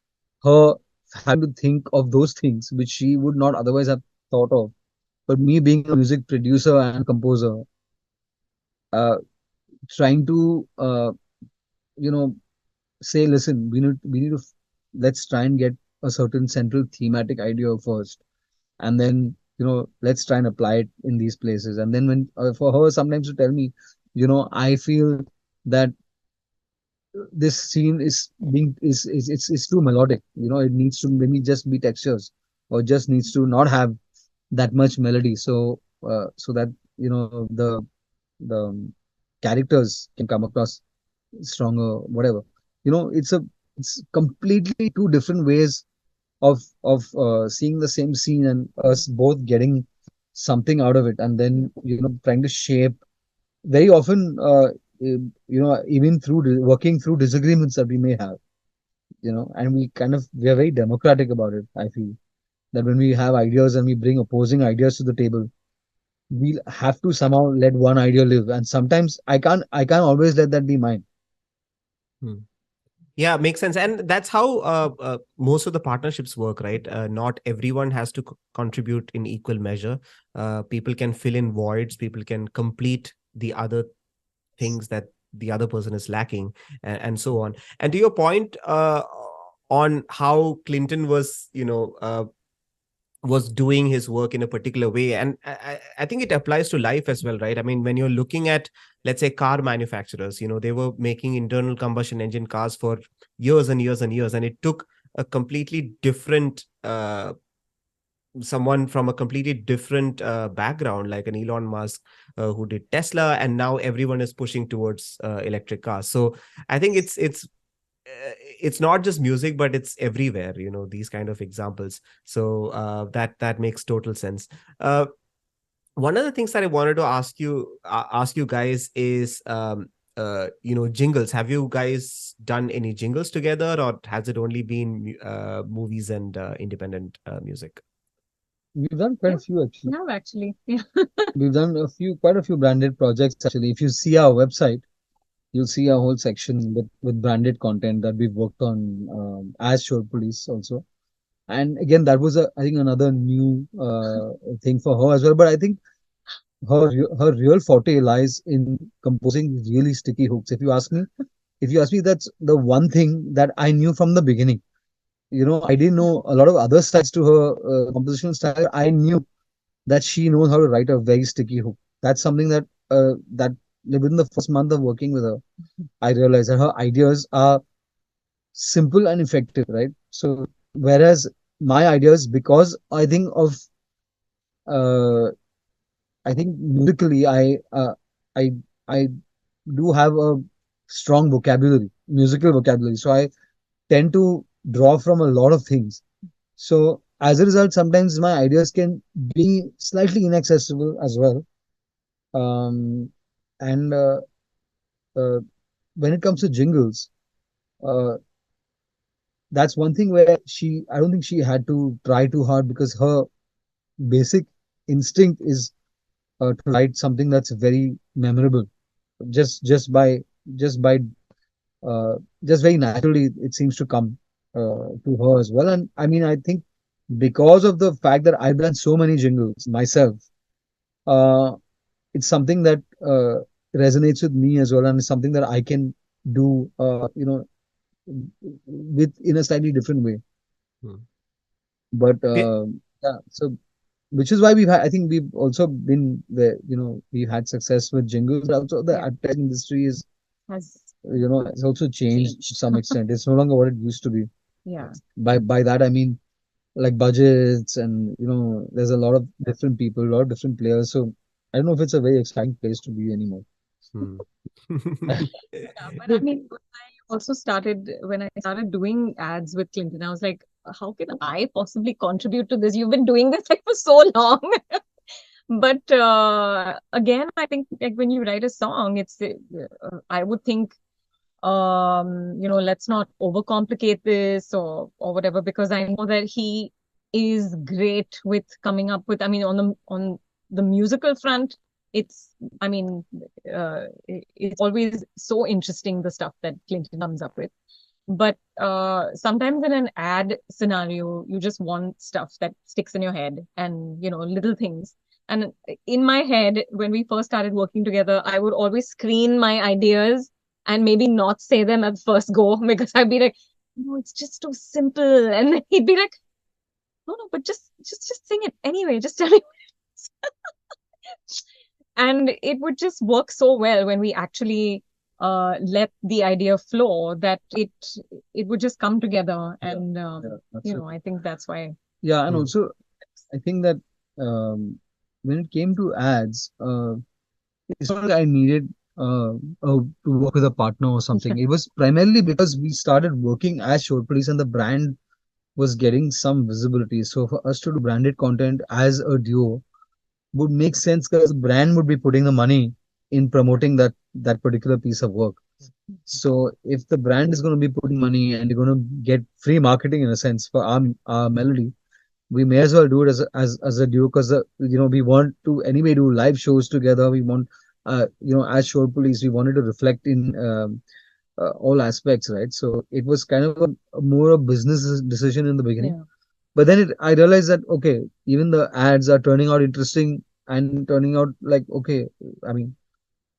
her having to think of those things which she would not otherwise have thought of. But me being a music producer and composer, uh, trying to you know say, listen, let's try and get a certain central thematic idea first, and then let's try and apply it in these places. And then when for her sometimes to tell me, I feel that this scene is being is it's too melodic, it needs to maybe just be textures, or just needs to not have that much melody, so that the characters can come across stronger, whatever. It's completely two different ways of seeing the same scene and us both getting something out of it, and then trying to shape very often, even through working through disagreements that we may have, and we are very democratic about it. I feel that when we have ideas and we bring opposing ideas to the table, we'll have to somehow let one idea live, and sometimes I can't always let that be mine. Hmm. Yeah, makes sense. And that's how most of the partnerships work, right? Not everyone has to contribute in equal measure. People can fill in voids, people can complete the other things that the other person is lacking, and so on. And to your point, on how Clinton was doing his work in a particular way, and I think it applies to life as well, right? I mean, when you're looking at, let's say, car manufacturers, they were making internal combustion engine cars for years and years and years, and it took a completely different someone from a completely different background, like an Elon Musk, who did Tesla, and now everyone is pushing towards electric cars. So I think it's not just music, but it's everywhere, these kind of examples. So that makes total sense. One of the things that I wanted to ask you guys is, jingles. Have you guys done any jingles together, or has it only been movies and independent music? We've done quite Yeah, a few actually. no, actually. Yeah. We've done quite a few branded projects actually. If you see our website, you'll see a whole section with branded content that we've worked on, as Shor Police also. And again, that was I think another new thing for her as well. But I think her real forte lies in composing really sticky hooks. If you ask me, that's the one thing that I knew from the beginning. I didn't know a lot of other sides to her compositional style. I knew that she knows how to write a very sticky hook. That's something that within the first month of working with her, I realized that her ideas are simple and effective, right? So whereas my ideas, because uh, I think musically, I I do have a strong vocabulary, musical vocabulary. So I tend to draw from a lot of things. So as a result, sometimes my ideas can be slightly inaccessible as well. Um, and uh, when it comes to jingles, uh, that's one thing where I don't think she had to try too hard, because her basic instinct is to write something that's very memorable. Just just by just by uh, just very naturally, it seems to come to her as well. And I mean, I think because of the fact that I've done so many jingles myself, uh, it's something that resonates with me as well, and it's something that I can do, with in a slightly different way. Hmm. But Yeah. yeah, so which is why I think we've also been there. We've had success with jingles, but also the Yeah. advertising industry is, Has it's also changed to changed. some extent. It's no longer what it used to be. Yeah. By that I mean, like, budgets, and there's a lot of different people, a lot of different players. So I don't know if it's a very exciting place to be anymore. Hmm. Yeah, but I mean, when I started doing ads with Clinton, I was like, how can I possibly contribute to this? You've been doing this like for so long. But again, I think like when you write a song, I would think, let's not overcomplicate this or whatever, because I know that he is great with coming up with, I mean, on the musical front, it's, I mean, it's always so interesting, the stuff that Clinton comes up with. But sometimes in an ad scenario, you just want stuff that sticks in your head, and little things. And in my head, when we first started working together, I would always screen my ideas and maybe not say them at first go, because I'd be like, no, it's just too simple. And then he'd be like, no, no, but just sing it anyway. Just tell me. And it would just work so well when we actually let the idea flow, that it would just come together. Yeah, And that's it. I think that's why. Yeah, and Hmm. also I think that when it came to ads, it's not like I needed to work with a partner or something. It was primarily because we started working as Shor Police, and the brand was getting some visibility. So for us to do branded content as a duo would make sense, because the brand would be putting the money in promoting that particular piece of work. So if the brand is going to be putting money and you're going to get free marketing in a sense for our melody, we may as well do it as a duo, because we want to anyway do live shows together. We want, as Shore Police, we wanted to reflect in all aspects, right? So it was kind of a more a business decision in the beginning. Yeah. But then I realized that, okay, even the ads are turning out interesting and turning out like, okay, I mean,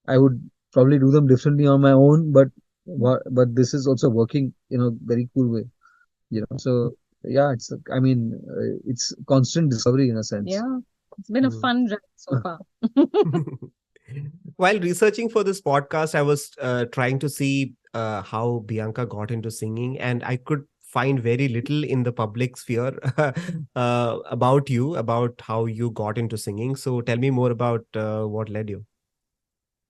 I would probably do them differently on my own, but this is also working in a very cool way. So yeah, I mean, it's constant discovery in a sense. Yeah. It's been a Hmm. fun ride so far. While researching for this podcast, I was trying to see how Bianca got into singing, and I could find very little in the public sphere about you, about how you got into singing. So tell me more about what led you.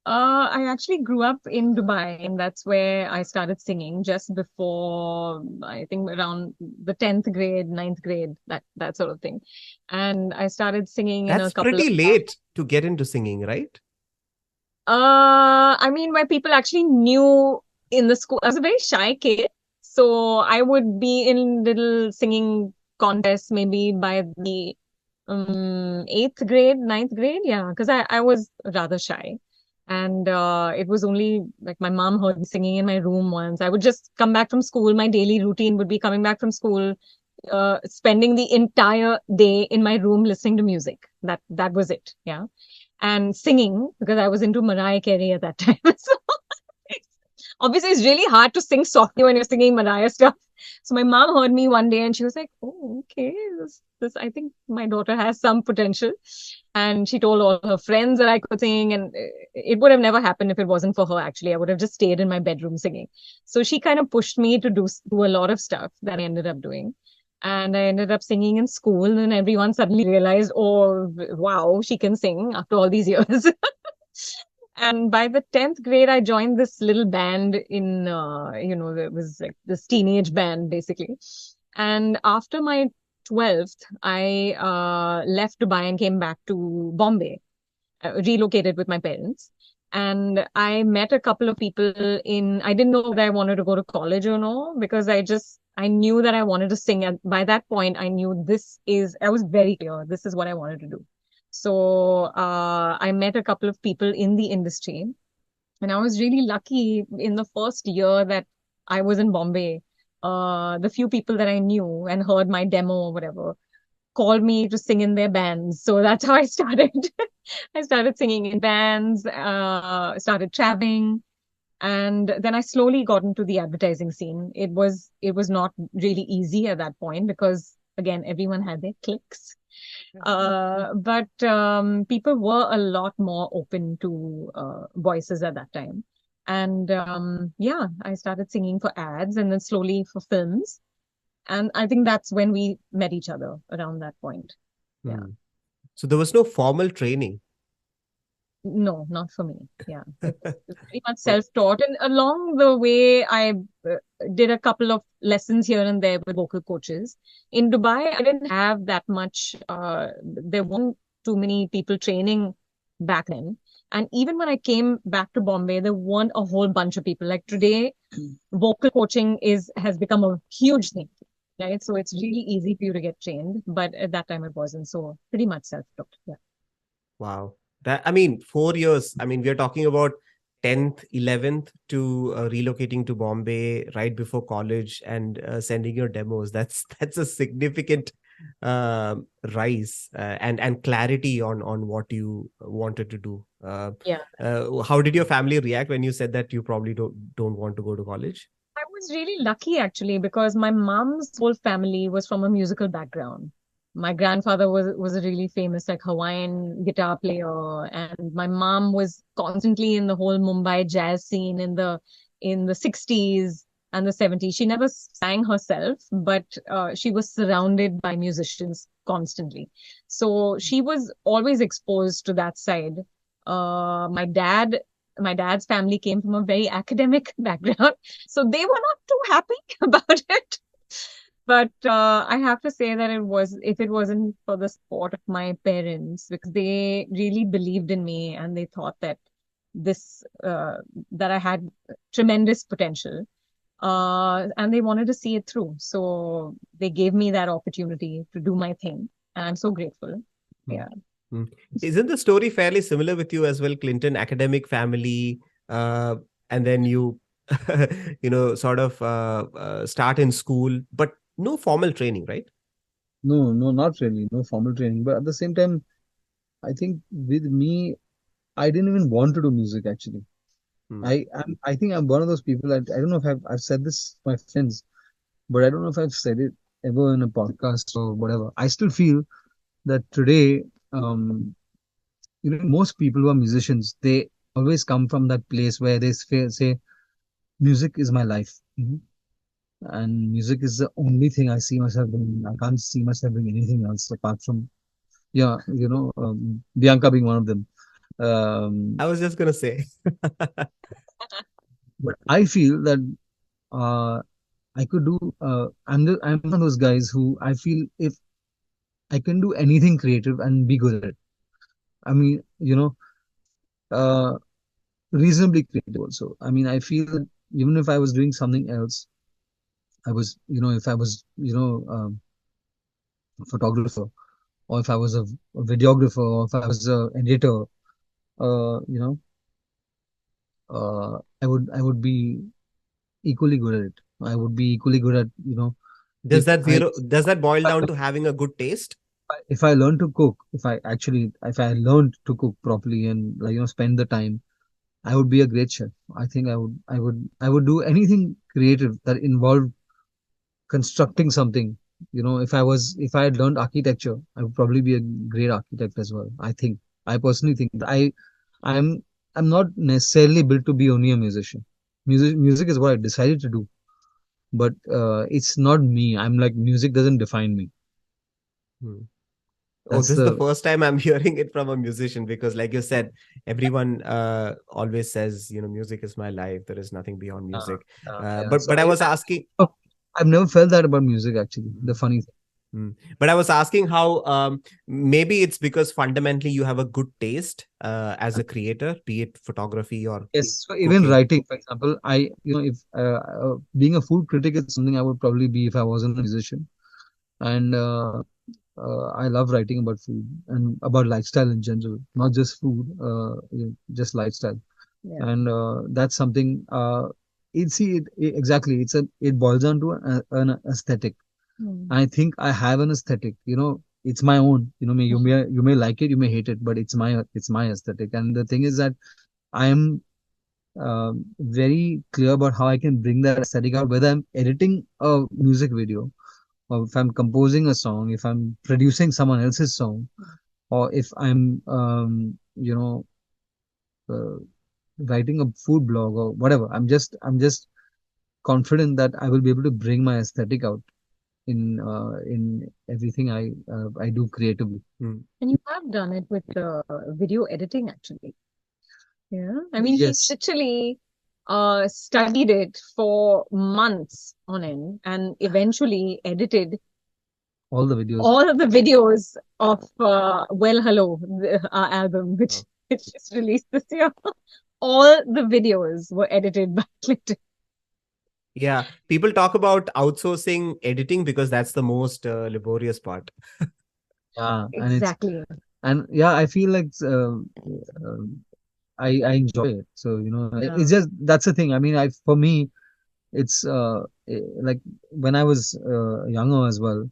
I actually grew up in Dubai, and that's where I started singing just before, I think around the 10th grade, ninth grade, that sort of thing. And I started singing in a That's couple of pretty late to get into singing, right? I mean, where people actually knew in the school. I was a very shy kid, so I would be in little singing contests maybe by the eighth grade, ninth grade. Yeah, because I was rather shy. And it was only like my mom heard me singing in my room once. I would just come back from school. My daily routine would be coming back from school, spending the entire day in my room listening to music. That was it. Yeah. And singing, because I was into Mariah Carey at that time. So obviously, it's really hard to sing softly when you're singing Mariah stuff. So my mom heard me one day and she was like, "Oh, okay, this I think my daughter has some potential." And she told all her friends that I could sing, and it would have never happened if it wasn't for her. Actually, I would have just stayed in my bedroom singing. So she kind of pushed me to do a lot of stuff that I ended up doing. And I ended up singing in school, and everyone suddenly realized, oh, wow, she can sing after all these years. And by the 10th grade, I joined this little band it was like this teenage band basically. And after my 12th, I left Dubai and came back to Bombay, relocated with my parents. And I met a couple of people I didn't know that I wanted to go to college or no, because I knew that I wanted to sing. And by that point, I knew I was very clear, this is what I wanted to do. So I met a couple of people in the industry, and I was really lucky in the first year that I was in Bombay. The few people that I knew and heard my demo or whatever called me to sing in their bands. So that's how I started. I started singing in bands, started traveling, and then I slowly got into the advertising scene. It was not really easy at that point because again, everyone had their cliques. But people were a lot more open to voices at that time. And yeah, I started singing for ads and then slowly for films. And I think that's when we met each other around that point. Yeah. Hmm. So there was no formal training. No, not for me. Yeah. It's pretty much self-taught. And along the way, I did a couple of lessons here and there with vocal coaches. In Dubai, I didn't have that much, there weren't too many people training back then. And even when I came back to Bombay, there weren't a whole bunch of people. Like today, vocal coaching has become a huge thing, right? So it's really easy for you to get trained. But at that time, it wasn't. So pretty much self-taught. Yeah. Wow. 4 years. I mean, we are talking about 10th, 11th to relocating to Bombay right before college and sending your demos. That's a significant rise and clarity on what you wanted to do. Yeah. How did your family react when you said that you probably don't want to go to college? I was really lucky actually because my mom's whole family was from a musical background. My grandfather was a really famous like Hawaiian guitar player, and my mom was constantly in the whole Mumbai jazz scene in the 60s and the 70s. She never sang herself, but she was surrounded by musicians constantly. So she was always exposed to that side. My dad's family came from a very academic background, so they were not too happy about it. But I have to say that if it wasn't for the support of my parents, because they really believed in me and they thought this, that I had tremendous potential, and they wanted to see it through. So they gave me that opportunity to do my thing. And I'm so grateful. Yeah. Hmm. Isn't the story fairly similar with you as well, Clinton? Academic family, and then you, sort of start in school, but no formal training, right? No, no, not really. No formal training. But at the same time, I think with me, I didn't even want to do music actually. Hmm. I think I'm one of those people that I don't know if I've said this to my friends, but I don't know if I've said it ever in a podcast or whatever. I still feel that today, most people who are musicians, they always come from that place where they say, music is my life. And music is the only thing I see myself doing. I can't see myself doing anything else apart from, yeah, Bianca being one of them. I was just gonna say. But I feel that uh, I could do. I'm one of those guys who I feel if I can do anything creative and be good at it. I mean, uh, reasonably creative also. I mean, I feel that even if I was doing something else, if I was, a photographer, or if I was a videographer, or if I was a editor, uh, you know, I would be equally good at it. I would be equally good at, Does if I does that boil down to having a good taste? if I learn to cook, if I learned to cook properly and like spend the time, I would be a great chef. I think I would do anything creative that involved constructing something. If I had learned architecture, I would probably be a great architect as well. I personally think that I'm I'm not necessarily built to be only a musician. Music is what I decided to do, but it's not me. I'm like, music doesn't define me. Hmm. Oh, That's this is the the first time I'm hearing it from a musician because, like you said, everyone always says, music is my life. There is nothing beyond music. yeah. But So but I was asking, I've never felt that about music actually. Mhm. The funny thing. But I was asking how maybe it's because fundamentally you have a good taste as a creator, be it photography or Yes, so even cooking. writing, for example, if being a food critic is something I would probably be if I wasn't a musician. And I love writing about food and about lifestyle in general, not just food, just lifestyle. Yeah. And that's something. Exactly. It boils down to an aesthetic. Hmm. I think I have an aesthetic. It's my own. You may like it, you may hate it, but it's my aesthetic. And the thing is that I am very clear about how I can bring that aesthetic out, whether I'm editing a music video, or if I'm composing a song, if I'm producing someone else's song, or if I'm, uh, writing a food blog or whatever. I'm just confident that I will be able to bring my aesthetic out in everything I do creatively. Hmm. And you have done it with video editing, actually. Yeah. I mean, he Yes, literally studied it for months on end and eventually edited all the videos. all of the videos of Well Hello, our album, which Oh. which just released this year. All the videos were edited by Clinton. Yeah, people talk about outsourcing editing because that's the most laborious part. Yeah, Exactly. and yeah, I feel like I enjoy it. So Yeah. it's just that's the thing. I mean, I for me, it's like when I was younger as well,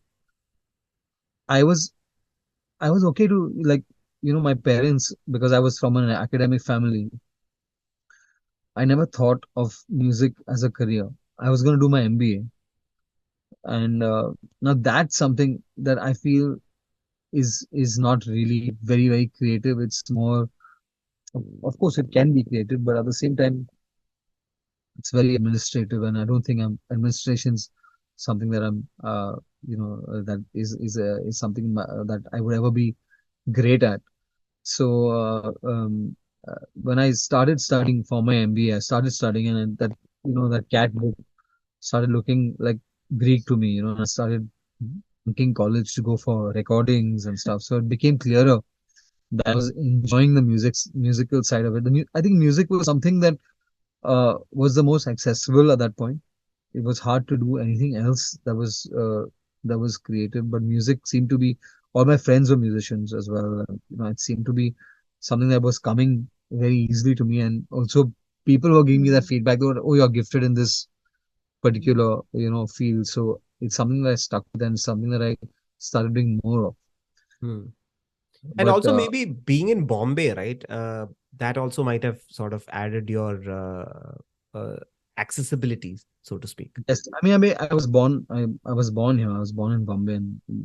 I was I was okay to like my parents, because I was from an academic family. I never thought of music as a career. I was going to do my MBA, and now that's something that I feel is not really very creative. It's more, of course, it can be creative, but at the same time, it's very administrative, and I don't think administration's something that I'm that is something that I would ever be great at. So when I started studying for my MBA, I started studying, and that that cat book started looking like Greek to me. And I started thinking college to go for recordings and stuff. So it became clearer that I was enjoying the musical side of it. I think music was something that was the most accessible at that point. It was hard to do anything else that was creative, but music seemed to be. All my friends were musicians as well. It seemed to be something that was coming very easily to me, and also people were giving me that feedback. They were, oh, you're gifted in this particular field. So it's something that I stuck with, and something that I started doing more of. Hmm. And But also maybe being in Bombay, right? That also might have sort of added your accessibility, so to speak. yes, I was born here. I was born in Bombay,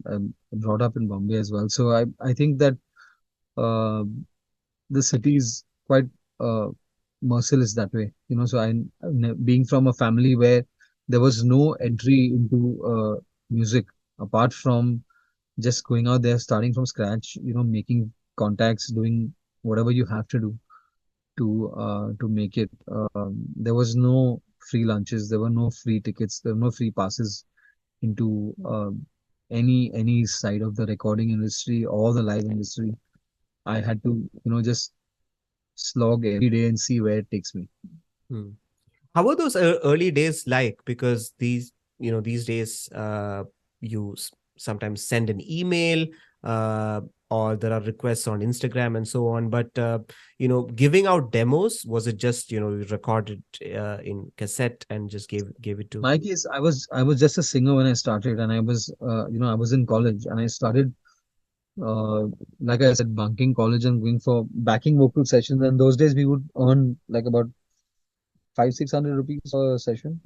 and brought up in Bombay as well. So I think that uh, the city is quite uh, merciless that way. So being from a family where there was no entry into music apart from just going out there, starting from scratch, making contacts, doing whatever you have to do to make it. There was no free lunches, there were no free tickets, there were no free passes into any side of the recording industry or the live industry. I had to, just slog every day and see where it takes me. Hmm. How were those early days like? Because these days, you sometimes send an email, uh, or there are requests on Instagram and so on. But giving out demos, was it just you recorded in cassette and just gave it to? My case, I was just a singer when I started, and I was in college, and I started uh, like I said, bunking college and going for backing vocal sessions. And those days we would earn like about 500-600 rupees a session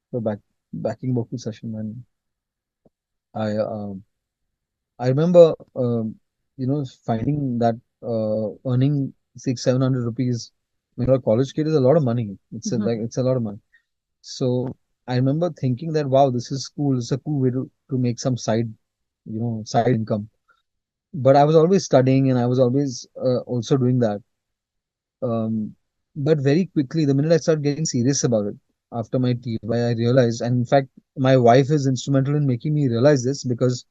for backing vocal session. And I I remember finding that earning 600-700 rupees when you're a college kid is a lot of money. It's a lot of money. So I remember thinking that wow, this is cool. It's a cool way to make some side income. But I was always studying and I was always also doing that. Um, but very quickly, the minute I started getting serious about it, after my TY, I realized, and in fact, my wife is instrumental in making me realize this because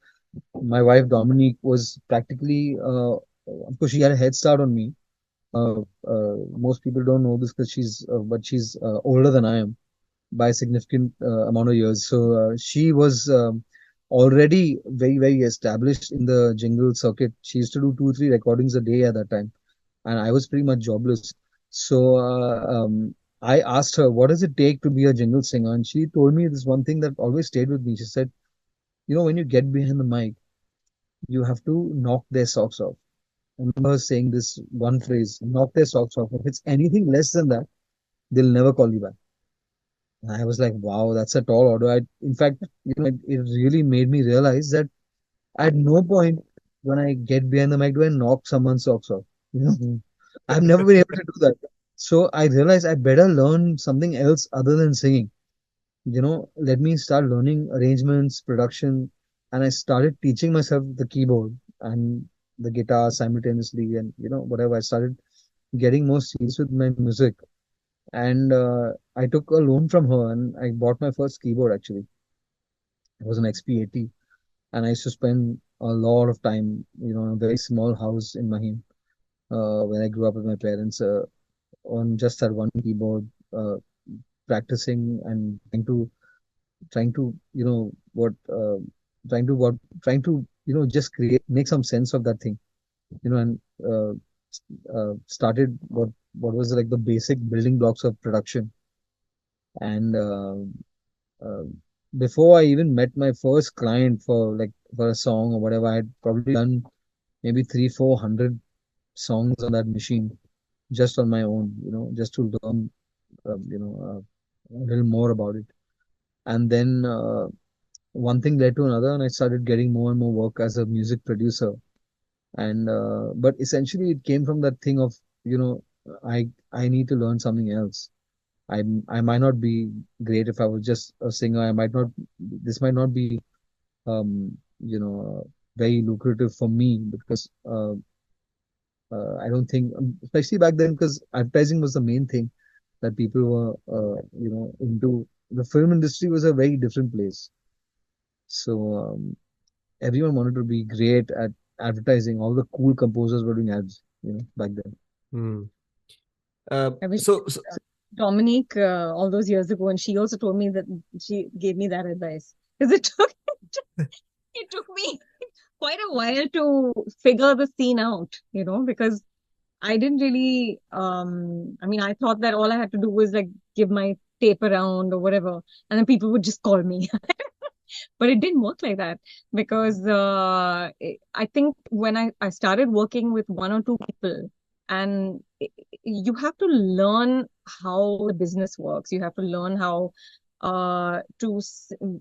my wife Dominique was practically, of course, she had a head start on me. Most people don't know this because but she's older than I am by a significant amount of years. So she was already very, very established in the jingle circuit. She used to do 2, 3 recordings a day at that time, and I was pretty much jobless. So I asked her, "What does it take to be a jingle singer?" And she told me this one thing that always stayed with me. She said, when you get behind the mic, you have to knock their socks off. I remember her saying this one phrase, knock their socks off. If it's anything less than that, they'll never call you back. And I was like, wow, that's a tall order. In fact, it really made me realize that at no point when I get behind the mic do I knock someone's socks off. You know, I've never been able to do that. So I realized I better learn something else other than singing. Let me start learning arrangements, production, and I started teaching myself the keyboard and the guitar simultaneously, and whatever. I started getting more serious with my music, and I took a loan from her, and I bought my first keyboard. Actually, it was an XP80, and I used to spend a lot of time, in a very small house in Mahim, when I grew up with my parents, on just that one keyboard, practicing and trying to what trying to just make some sense of that thing, and uh, started what was like the basic building blocks of production. And uh, before I even met my first client for a song or whatever, I had probably done maybe 300-400 songs on that machine just on my own, just to learn a little more about it. And then one thing led to another, and I started getting more and more work as a music producer. And but essentially, it came from that thing of, you know, I need to learn something else. I might not be great if I was just a singer. I might not. This might not be very lucrative for me because I don't think, especially back then, because advertising was the main thing that people were into. The film industry was a very different place. So everyone wanted to be great at advertising. All the cool composers were doing ads, back then. Hmm. I wish So Dominique all those years ago, and she also told me that she gave me that advice because it took me quite a while to figure the scene out, because I didn't really I mean, I thought that all I had to do was like give my tape around or whatever, and then people would just call me. But it didn't work like that because I think when I started working with one or two people, and you have to learn how the business works. You have to learn how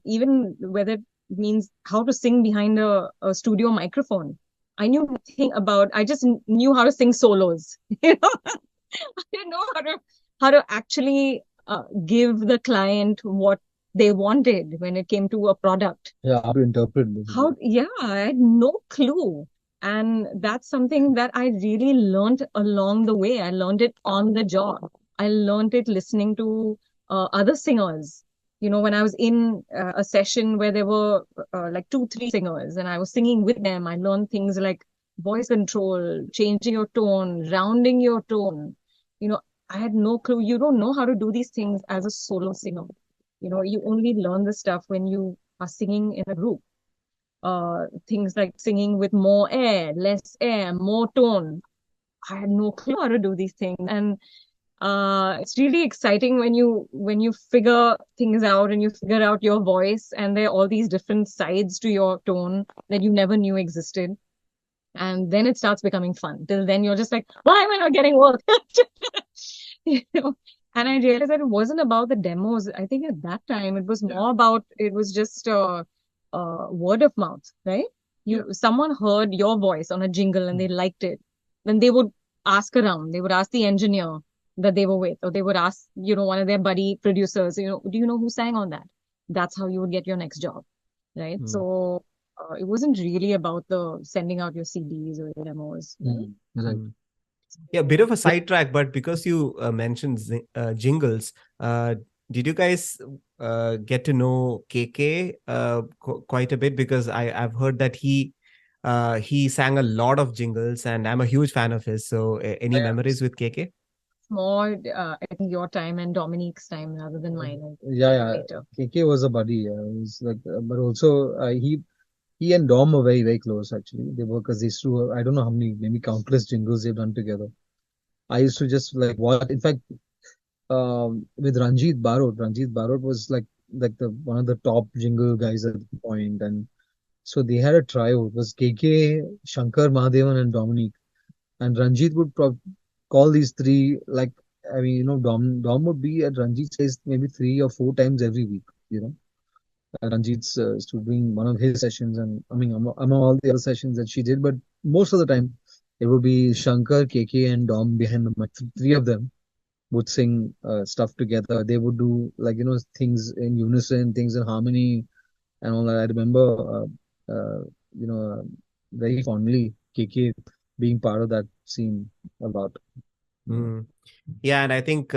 even whether it means how to sing behind a studio microphone. I knew nothing about, I just knew how to sing solos. I didn't know how to actually give the client what they wanted when it came to a product. Yeah, how to interpret this. Yeah, I had no clue. And that's something that I really learned along the way. I learned it on the job. I learned it listening to other singers. When I was in a session where there were like two, three singers and I was singing with them, I learned things like voice control, changing your tone, rounding your tone. You know, I had no clue. You don't know how to do these things as a solo singer. You only learn the stuff when you are singing in a group. things like singing with more air, less air, more tone. I had no clue how to do these things. And it's really exciting when you figure things out and you figure out your voice, and there are all these different sides to your tone that you never knew existed. And then it starts becoming fun. Till then, you're just like, why am I not getting work? You know? And I realized that it wasn't about the demos. I think at that time it was more about, it was just word of mouth, right? Someone heard your voice on a jingle and they liked it. Then they would ask around. They would ask the engineer that they were with, or they would ask, one of their buddy producers, do you know who sang on that? That's how you would get your next job, right? So it wasn't really about the sending out your CDs or your demos. Right. Yeah, a bit of a sidetrack, but because you mentioned jingles, did you guys get to know KK quite a bit? Because I've heard that he sang a lot of jingles, and I'm a huge fan of his. So, any memories with KK? More, I think your time and Dominique's time rather than mine. Yeah. Later. KK was a buddy. It was like, but also he and Dom were very, very close actually. They were, because they used to, I don't know how many, maybe countless jingles they've done together. I used to just like watch. In fact, with Ranjit Barot. Ranjit Barot was like the one of the top jingle guys at the point, and so they had a trio. It was KK, Shankar Mahadevan, and Dominique. And Ranjit would call these three, like, I mean, Dom would be at Ranjit's place maybe 3 or 4 times every week. Ranjit's doing one of his sessions, and I mean, among all the other sessions that she did, but most of the time it would be Shankar, KK, and Dom behind the mic. Three of them would sing stuff together. They would do, like, things in unison, things in harmony, and all that. I remember, you know, uh, very fondly KK being part of that scene a lot. Yeah, and I think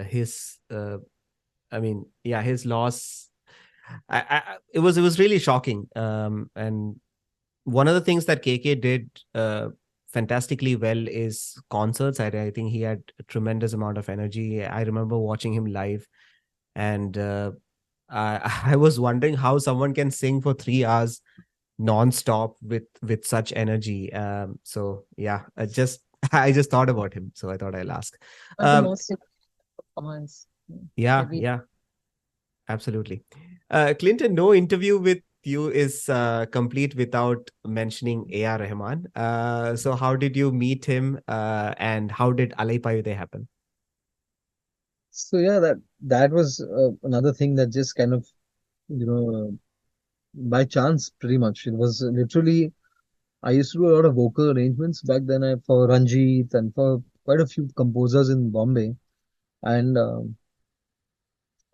his, I mean, yeah, his loss. It was really shocking. And one of the things that KK did fantastically well is concerts. I think he had a tremendous amount of energy. I remember watching him live, and I was wondering how someone can sing for 3 hours non-stop with such energy. So yeah, I just thought about him, so I thought I'll ask. One of the most performance. Yeah, absolutely. Clinton, no interview with you is complete without mentioning A.R. Rahman. So how did you meet him, and how did Alai Payude happen? So yeah, that was another thing that just kind of, by chance, pretty much. It was literally, I used to do a lot of vocal arrangements back then, for Ranjit and for quite a few composers in Bombay, and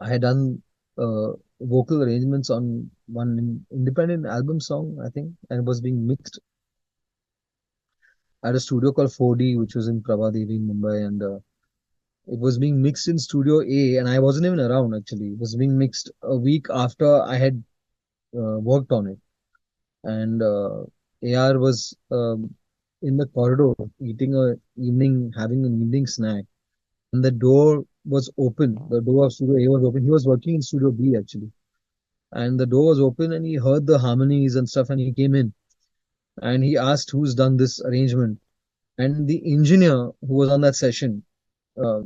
I had done vocal arrangements on one independent album song, I think, and it was being mixed at a studio called 4D, which was in Prabhadevi in Mumbai, and it was being mixed in Studio A, and I wasn't even around actually. It was being mixed a week after I had worked on it, and AR was in the corridor having an evening snack, and the door was open. The door of Studio A was open. He was working in Studio B actually, and the door was open, and he heard the harmonies and stuff, and he came in, and he asked who's done this arrangement, and the engineer who was on that session, uh,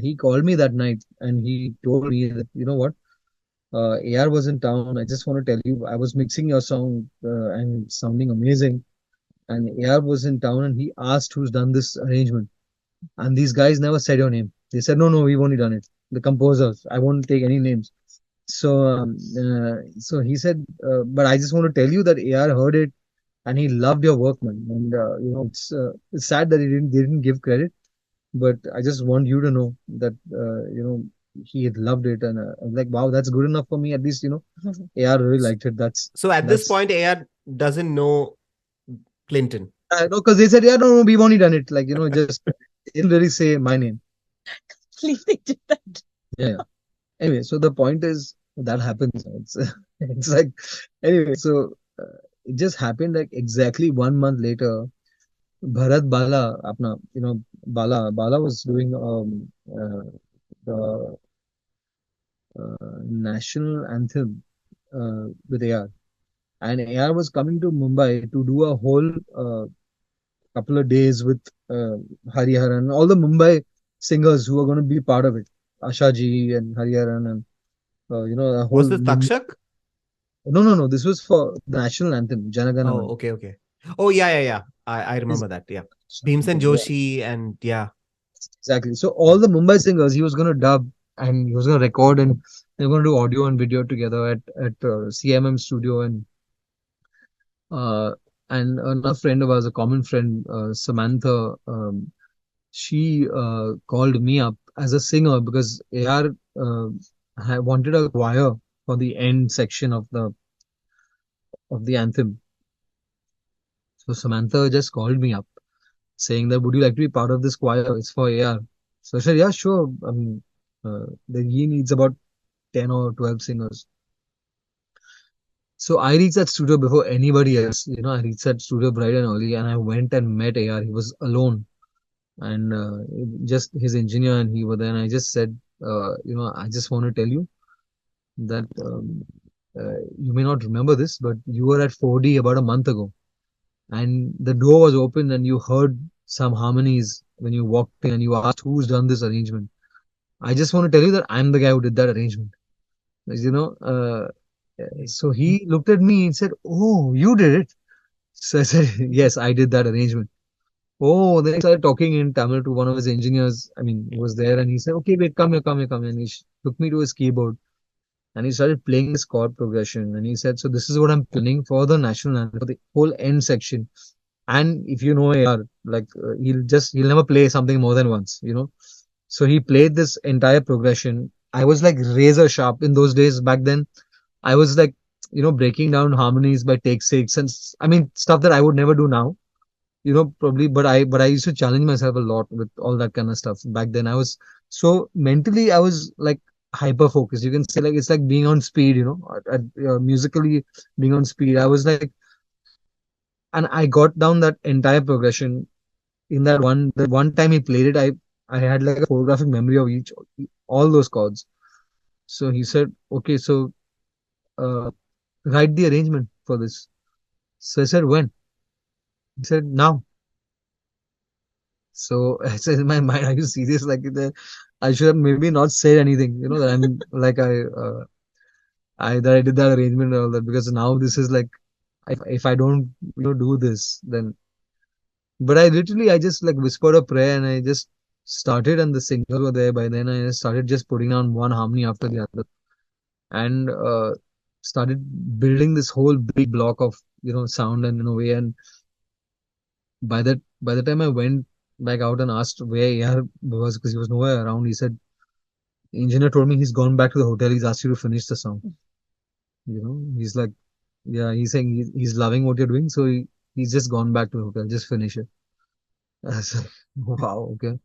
he called me that night, and he told me that, you know what, AR was in town. I just want to tell you, I was mixing your song, and it's sounding amazing. And AR was in town, and he asked who's done this arrangement. And these guys never said your name. They said, no, no, we've only done it. The composers. I won't take any names. So he said, but I just want to tell you that AR heard it, and he loved your work, man. And it's sad that they didn't give credit, but I just want you to know that he had loved it, and I was like, wow, that's good enough for me. At least, AR really liked it. So at this point, AR doesn't know Clinton. No, because they said, yeah, no, we've only done it. Like, just didn't really say my name. They did that. Yeah. Anyway, so the point is that happens. It's like, anyway, so it just happened like exactly 1 month later. Bharat Bala, apna, Bala was doing the national anthem with AR. And AR was coming to Mumbai to do a whole couple of days with Hariharan and all the Mumbai singers who are going to be part of it. Asha ji and Hariharan and a whole Was this Mumbai. Takshak? No. This was for the national anthem, Janagana Oh, Man. okay. Oh, yeah. I Is remember that. Yeah. Bhimsen yeah, Joshi and yeah. exactly. So all the Mumbai singers he was going to dub and he was going to record and they were going to do audio and video together at CMM studio uh, and another friend of ours, a common friend, Samantha. She called me up as a singer because AR wanted a choir for the end section of the anthem. So Samantha just called me up saying that would you like to be part of this choir? It's for AR. So I said, yeah, sure. I mean, he needs about 10 or 12 singers. So I reached that studio before anybody else. I reached that studio bright and early, and I went and met AR. He was alone, and just his engineer and he were there. And I just said, I just want to tell you that you may not remember this, but you were at 4D about a month ago, and the door was open, and you heard some harmonies when you walked in, and you asked who's done this arrangement. I just want to tell you that I'm the guy who did that arrangement. You know, uh, so he looked at me and said, "Oh, you did it." So I said, "Yes, I did that arrangement." Oh, then he started talking in Tamil to one of his engineers. I mean, he was there and he said, okay, wait, come here. And he took me to his keyboard and he started playing this chord progression. And he said, so this is what I'm planning for the national anthem, for the whole end section. And if you know AR, like he'll never play something more than once. So he played this entire progression. I was like razor sharp in those days back then. I was like, breaking down harmonies by take six and I mean, stuff that I would never do now probably, but I used to challenge myself a lot with all that kind of stuff back then. I was so mentally I was like hyper focused, you can say, like it's like being on speed, musically being on speed. I was like, and I got down that entire progression in that one time he played it. I had like a photographic memory of all those chords. So he said, okay, so uh, write the arrangement for this. So I said, when? He said, now. So I said in my mind, are you serious? Like I should have maybe not said anything, that I'm like I that I did that arrangement and all that, because now this is like if I don't do this, then but I just like whispered a prayer and I just started, and the singers were there by then. I started just putting down one harmony after the other and started building this whole big block of sound and in a way. And by the time I went back out and asked where AR was, because he was nowhere around, he said, the engineer told me he's gone back to the hotel. He's asked you to finish the song. He's like, yeah, he's saying he's loving what you're doing. So he's just gone back to the hotel. Just finish it. I was like, wow, okay.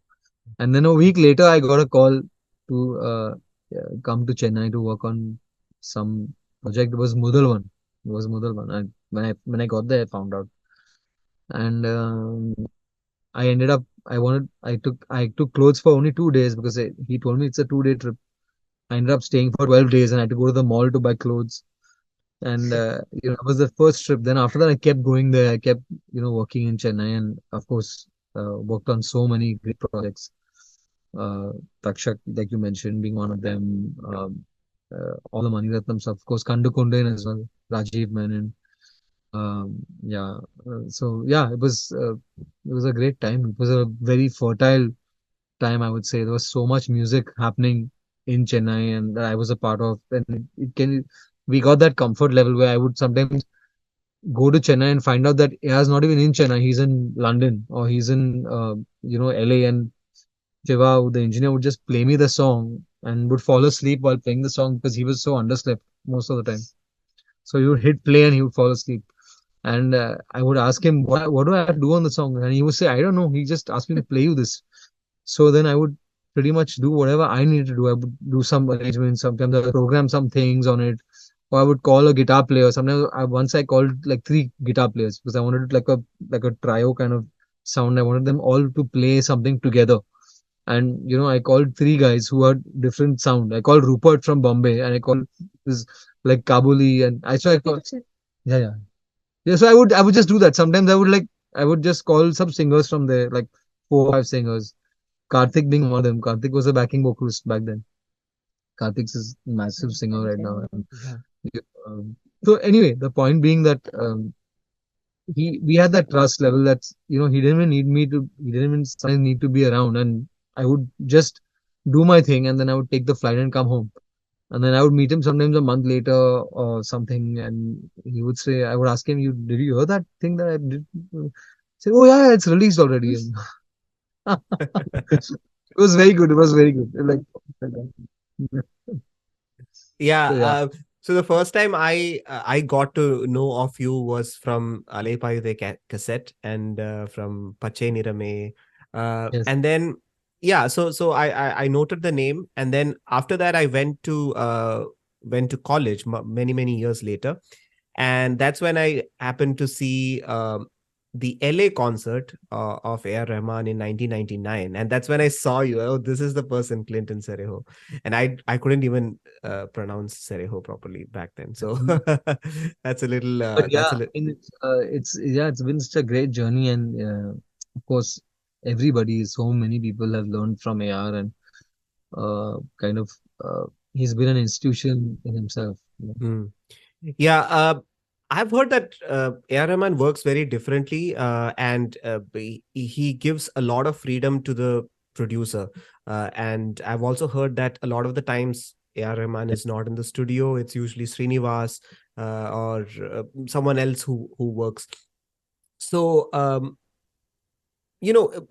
And then a week later, I got a call to yeah, come to Chennai to work on some project. It was Mudal one. It was Mudal one. And when I got there, I found out. And I ended up. I took clothes for only 2 days because he told me it's a 2-day trip. I ended up staying for 12 days and I had to go to the mall to buy clothes. And it was the first trip. Then after that, I kept going there. I kept working in Chennai, and of course worked on so many great projects. Uh, Takshak, like you mentioned, being one of them. All the Mani Ratnams, of course, Kandu Kundan as well. Rajiv Menon. Yeah. So yeah, it was a great time. It was a very fertile time, I would say. There was so much music happening in Chennai, and that I was a part of. And we got that comfort level where I would sometimes go to Chennai and find out that Aya's not even in Chennai. He's in London or he's in, LA. And Shiva, the engineer, would just play me the song and would fall asleep while playing the song because he was so underslept most of the time. So he would hit play and he would fall asleep. And I would ask him, what do I have to do on the song? And he would say, I don't know. He just asked me to play you this. So then I would pretty much do whatever I needed to do. I would do some arrangements. Sometimes I would program some things on it, or I would call a guitar player. Sometimes once I called like three guitar players because I wanted like a trio kind of sound. I wanted them all to play something together. And I called three guys who had different sound. I called Rupert from Bombay, and I called is like Kabuli, and I call, yeah, yeah, yeah. So I would just do that. Sometimes I would just call some singers from there, like 4 or 5 singers. Karthik being one of them. Karthik was a backing vocalist back then. Karthik is a massive singer right now. And, Yeah. um, so anyway, the point being that we had that trust level that he didn't even sometimes need to be around, and I would just do my thing, and then I would take the flight and come home. And then I would meet him sometimes a month later or something, and he would say, I would ask him, "You did you hear that thing that I did?" Say, "Oh yeah, it's released already." And it was very good. It was very good. Like, Yeah. so yeah, So the first time I got to know of you was from Alepayude cassette and from Pache Nirame. yes. And then yeah, so I noted the name, and then after that I went to college many years later, and that's when I happened to see the LA concert of A.R. Rahman in 1999, and that's when I saw you. Oh, this is the person, Clinton Cerejo, and I couldn't even pronounce Cerejo properly back then. So that's a little But that's yeah, a little. it's been such a great journey, and of course, so many people have learned from AR, and kind of uh, he's been an institution in himself. Hmm. Yeah, I've heard that A.R. Rahman works very differently, and he gives a lot of freedom to the producer. And I've also heard that a lot of the times A.R. Rahman is not in the studio; it's usually Srinivas or someone else who works. So,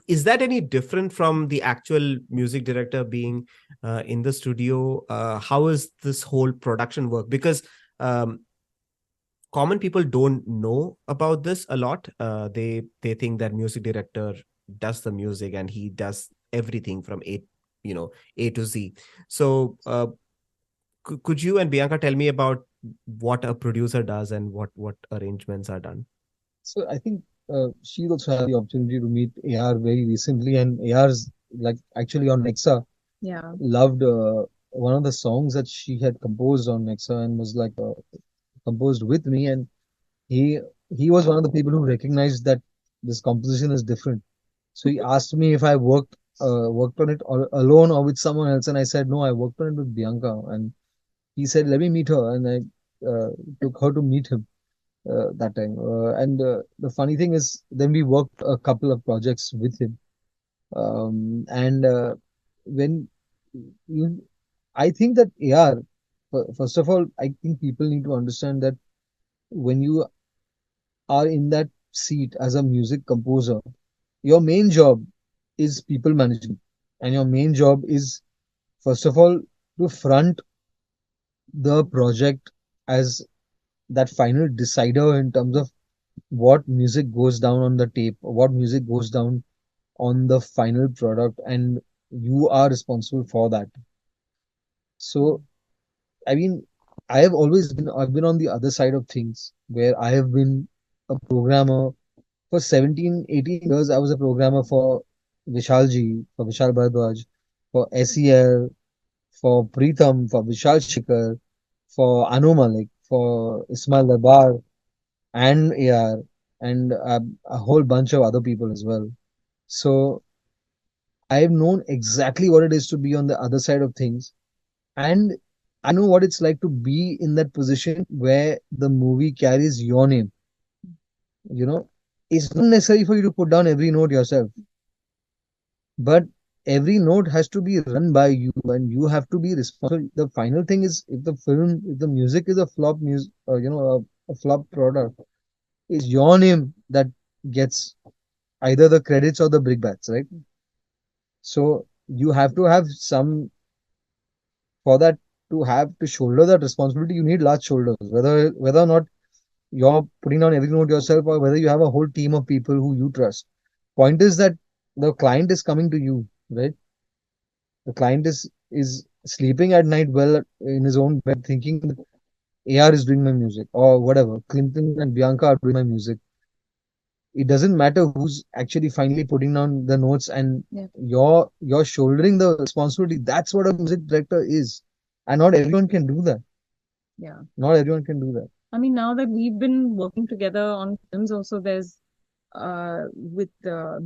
is that any different from the actual music director being in the studio? How is this whole production work? Because um, common people don't know about this a lot. They think that music director does the music and he does everything from A to Z. So could you and Bianca tell me about what a producer does and what arrangements are done? So I think she also had the opportunity to meet AR very recently, and AR's like actually on Nexa Yeah. loved one of the songs that she had composed on Nexa and was like composed with me, and he he was one of the people who recognized that this composition is different. So he asked me if I worked on it alone or with someone else, and I said no, I worked on it with Bianca, and he said let me meet her, and I took her to meet him that time. And the funny thing is, then we worked a couple of projects with him. And when you, I think that AR, first of all, I think people need to understand that when you are in that seat as a music composer, your main job is people management, and your main job is first of all to front the project as that final decider in terms of what music goes down on the tape, what music goes down on the final product, and you are responsible for that. So, I mean, I've been on the other side of things where I have been a programmer for 17, 18 years. I was a programmer for for Vishal Bharadwaj, for SEL, for Preetham, for Vishal Shikhar, for Anu Malik, for Ismail Dabar, and AR, and a whole bunch of other people as well. So I've known exactly what it is to be on the other side of things. And I know what it's like to be in that position where the movie carries your name. You know, it's not necessary for you to put down every note yourself, but every note has to be run by you and you have to be responsible. The final thing is if the music is a flop music, a flop product, is your name that gets either the credits or the brickbats, right? So you have to have some for that to have to shoulder that responsibility. You need large shoulders, whether or not you're putting down every note yourself or whether you have a whole team of people who you trust. Point is that the client is coming to you, right? The client is sleeping at night well in his own bed, thinking that AR is doing my music or whatever. Clinton and Bianca are doing my music. It doesn't matter who's actually finally putting down the notes, and Yeah. you're shouldering the responsibility. That's what a music director is, and not everyone can do that. Yeah. Not everyone can do that. I mean, now that we've been working together on films, also there's with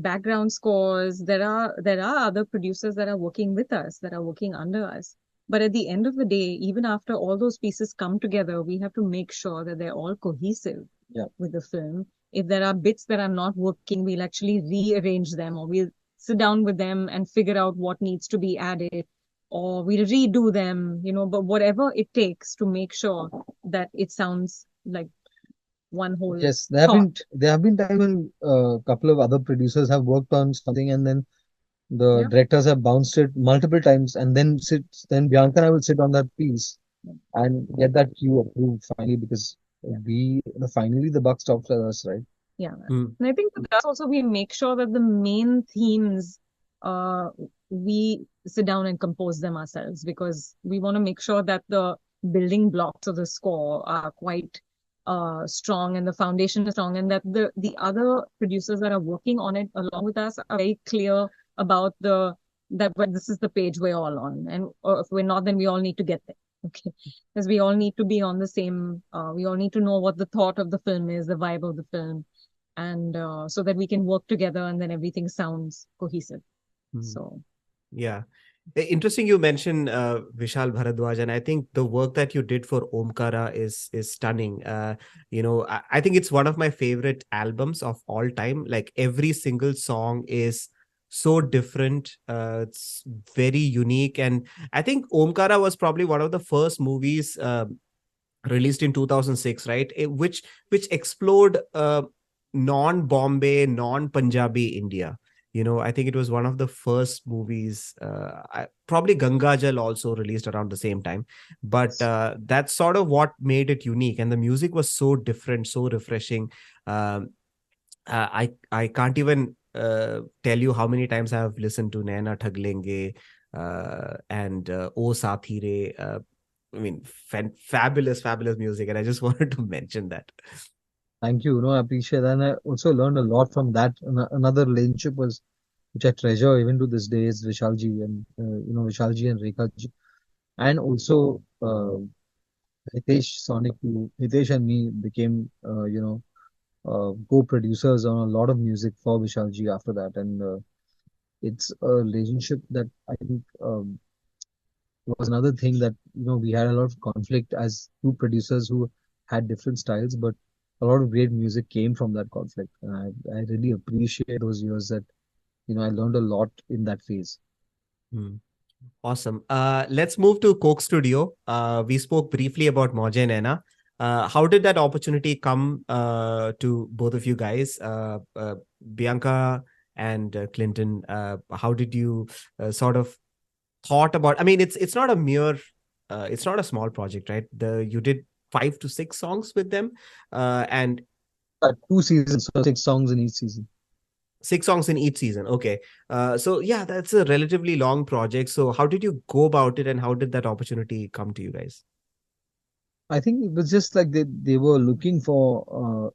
background scores, there are other producers that are working with us, that are working under us. But at the end of the day, even after all those pieces come together, we have to make sure that they're all cohesive Yeah. with the film. If there are bits that are not working, we'll actually rearrange them, or we'll sit down with them and figure out what needs to be added, or we'll redo them, but whatever it takes to make sure that it sounds like one whole Yes, thought. there have been times when a couple of other producers have worked on something and then the Yeah. directors have bounced it multiple times, and then Bianca and I will sit on that piece and get that cue approved finally, because finally the buck stops with us, right? Yeah. Mm. And I think with us also we make sure that the main themes uh we sit down and compose them ourselves, because we want to make sure that the building blocks of the score are quite strong and the foundation is strong, and that the other producers that are working on it along with us are very clear about but this is the page we're all on, and if we're not, then we all need to get there. Okay, because we all need to be on the same, we all need to know what the thought of the film is, the vibe of the film, and so that we can work together and then everything sounds cohesive. Mm. So Yeah. Interesting you mentioned Vishal Bharadwaj, and I think the work that you did for Omkara is stunning. I think it's one of my favorite albums of all time. Like every single song is so different. It's very unique, and I think Omkara was probably one of the first movies released in 2006, right? Which explored non-Bombay, non-Punjabi India. I think it was one of the first movies. Probably Ganga Jal also released around the same time, but that's sort of what made it unique. And the music was so different, so refreshing. Um, I can't even tell you how many times I have listened to Naina Thaglenge and O Saathi Re. I mean, fabulous, fabulous music, and I just wanted to mention that. Thank you. No, I appreciate that. And I also learned a lot from that. Another relationship was which I treasure even to this day is Vishalji and Vishalji and Rekhaji, and also Hitesh Sonic. Hitesh and me became co-producers on a lot of music for Vishalji after that, and it's a relationship that I think was another thing that we had a lot of conflict as two producers who had different styles, but a lot of great music came from that conflict, and I really appreciate those years that I learned a lot in that phase. Hmm. Awesome. Let's move to Coke Studio. We spoke briefly about Moja and Anna. How did that opportunity come to both of you guys, Bianca and Clinton? How did you sort of thought about? I mean, it's not a mere, it's not a small project, right? You did 5 to 6 songs with them, and 2 seasons, so 6 songs in each season. 6 songs in each season. Okay. So yeah, that's a relatively long project. So how did you go about it, and how did that opportunity come to you guys? I think it was just like they were looking for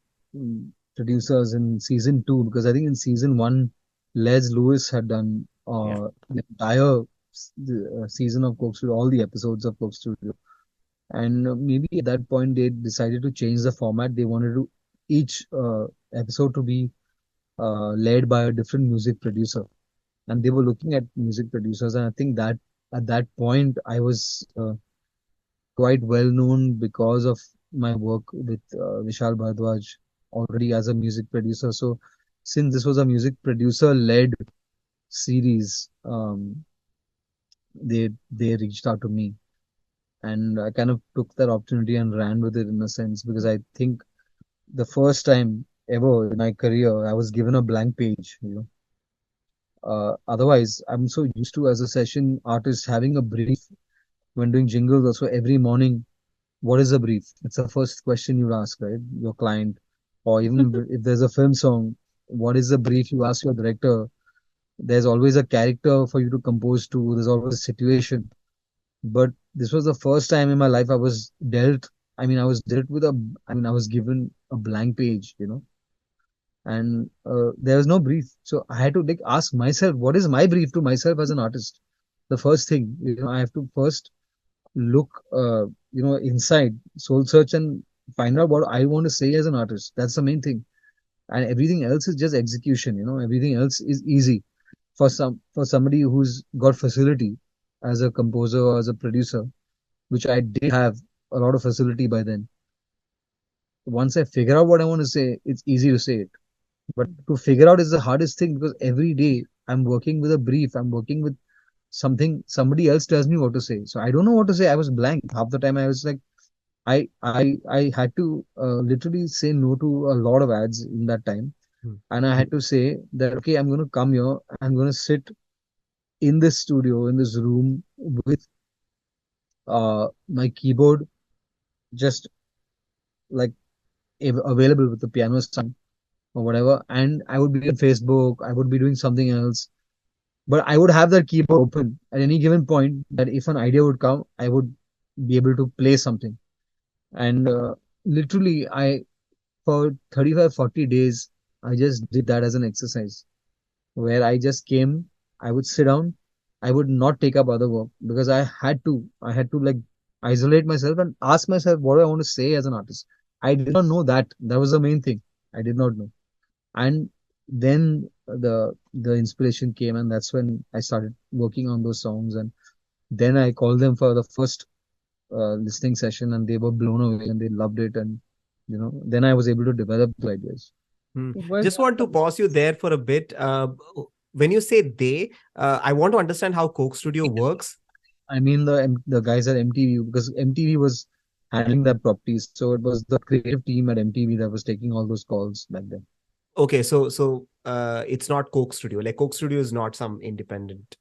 producers in season 2, because I think in season 1 Les Lewis had done Yeah. the entire season of Coke Studio, all the episodes of Coke Studio. And maybe at that point they decided to change the format. They wanted to each episode to be led by a different music producer, and they were looking at music producers. And I think that at that point I was quite well known because of my work with Vishal Bharadwaj already as a music producer. So since this was a music producer led series, they reached out to me, and I kind of took that opportunity and ran with it in a sense, because I think the first time ever in my career I was given a blank page. Otherwise, I'm so used to as a session artist having a brief when doing jingles. Also, every morning, what is a brief? It's the first question you ask, right? Your client, or even if there's a film song, what is the brief? You ask your director. There's always a character for you to compose to. There's always a situation. But this was the first time in my life I was dealt. I mean, I was dealt with a. I mean, I was given a blank page, and there was no brief. So I had to like ask myself, what is my brief to myself as an artist? The first thing, I have to first look, inside, soul search, and find out what I want to say as an artist. That's the main thing. And everything else is just execution. Everything else is easy for somebody who's got facility as a composer or as a producer, which I did have a lot of facility by then. Once I figure out what I want to say, it's easy to say it. But to figure out is the hardest thing, because every day I'm working with a brief, I'm working with something, somebody else tells me what to say. So I don't know what to say. I was blank. Half the time I was like, I had to literally say no to a lot of ads in that time. Hmm. And I had to say that, okay, I'm going to come here, I'm going to sit in this studio, in this room with my keyboard just like available with the piano sound or whatever. And I would be on Facebook, I would be doing something else. But I would have that keyboard open at any given point, that if an idea would come, I would be able to play something. And literally, for 35, 40 days, I just did that as an exercise, where I just came, I would sit down, I would not take up other work, because I had to like isolate myself and ask myself, what do I want to say as an artist? I did not know that. That was the main thing. I did not know. And then the inspiration came, and that's when I started working on those songs. And then I called them for the first listening session, and they were blown away and they loved it. And then I was able to develop the ideas. Hmm. It was Just want to pause you there for a bit. When you say they, I want to understand how Coke Studio works. I mean the guys at MTV, because MTV was handling that properties, so it was the creative team at MTV that was taking all those calls back then. Okay, so it's not Coke Studio. Like Coke Studio is not some independent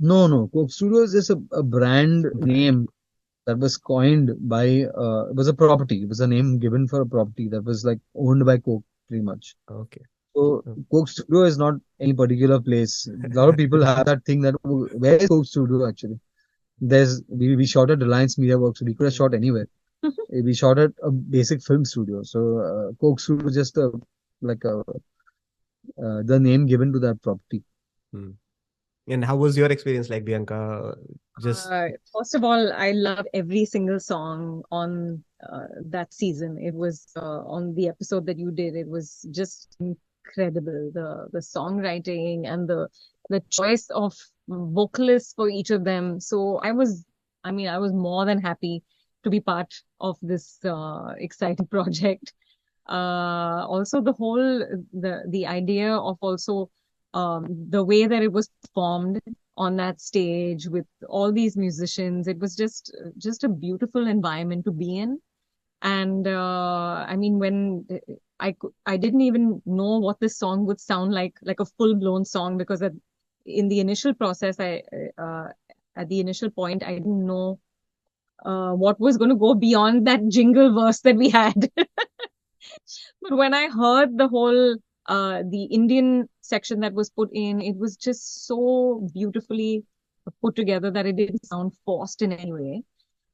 No, Coke Studio is just a brand name that was coined by it was a property. It was a name given for a property that was like owned by Coke pretty much. Okay. So Coke Studio is not any particular place. A lot of people have that thing that, "Oh, where is Coke Studio actually?" We shot at Reliance Media Works, so we could have shot anywhere. We shot at a basic film studio. So Coke Studio is just like the name given to that property. Hmm. And how was your experience like, Bianca? Just First of all, I love every single song on that season. It was on the episode that you did. It was just incredible. The songwriting and the choice of vocalists for each of them. So I was more than happy to be part of this exciting project. Also, the idea of also the way that it was performed on that stage with all these musicians. It was just a beautiful environment to be in. And I mean, when I didn't even know what this song would sound like a full blown song, because in the initial process, uh, at the initial point, I didn't know what was going to go beyond that jingle verse that we had. But when I heard the Indian section that was put in, it was just so beautifully put together that it didn't sound forced in any way.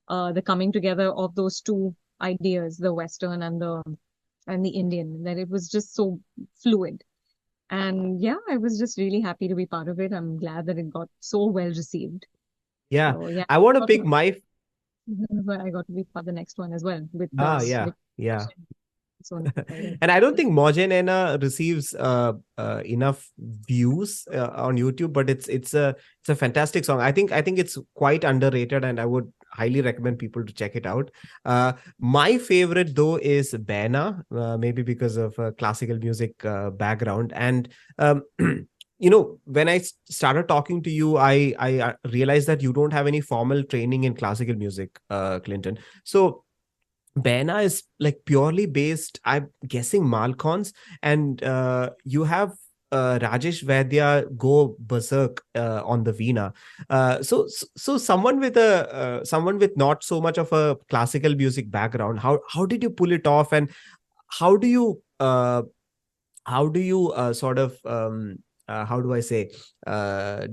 The coming together of those two ideas, the Western and the Indian, that it was just so fluid. And yeah, I was just really happy to be part of it. I'm glad that it got so well received. yeah, So yeah, I want to pick my I got to be part of the next one as well with yeah, with yeah. so exciting. And I don't think Mojenena receives enough views on YouTube, but it's a fantastic song. I think it's quite underrated, and I would highly recommend people to check it out. My favorite though is Bana, maybe because of classical music background. And when I started talking to you, I realized that you don't have any formal training in classical music, Clinton. So Bena is like purely based, I'm guessing, Malcons, and you have Rajesh Vaidya go berserk on the Veena. So someone with not so much of a classical music background, how did you pull it off, and how do you sort of how do I say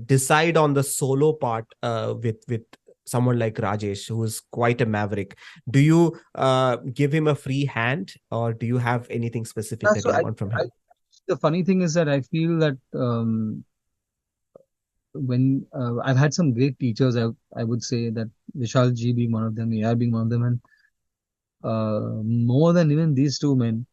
decide on the solo part with someone like Rajesh, who is quite a maverick? Do you give him a free hand, or do you have anything specific Yeah, that so you want from I him? the funny thing is that I feel that when I've had some great teachers. I would say that Vishal ji being one of them, AR being one of them, and more than even these two men,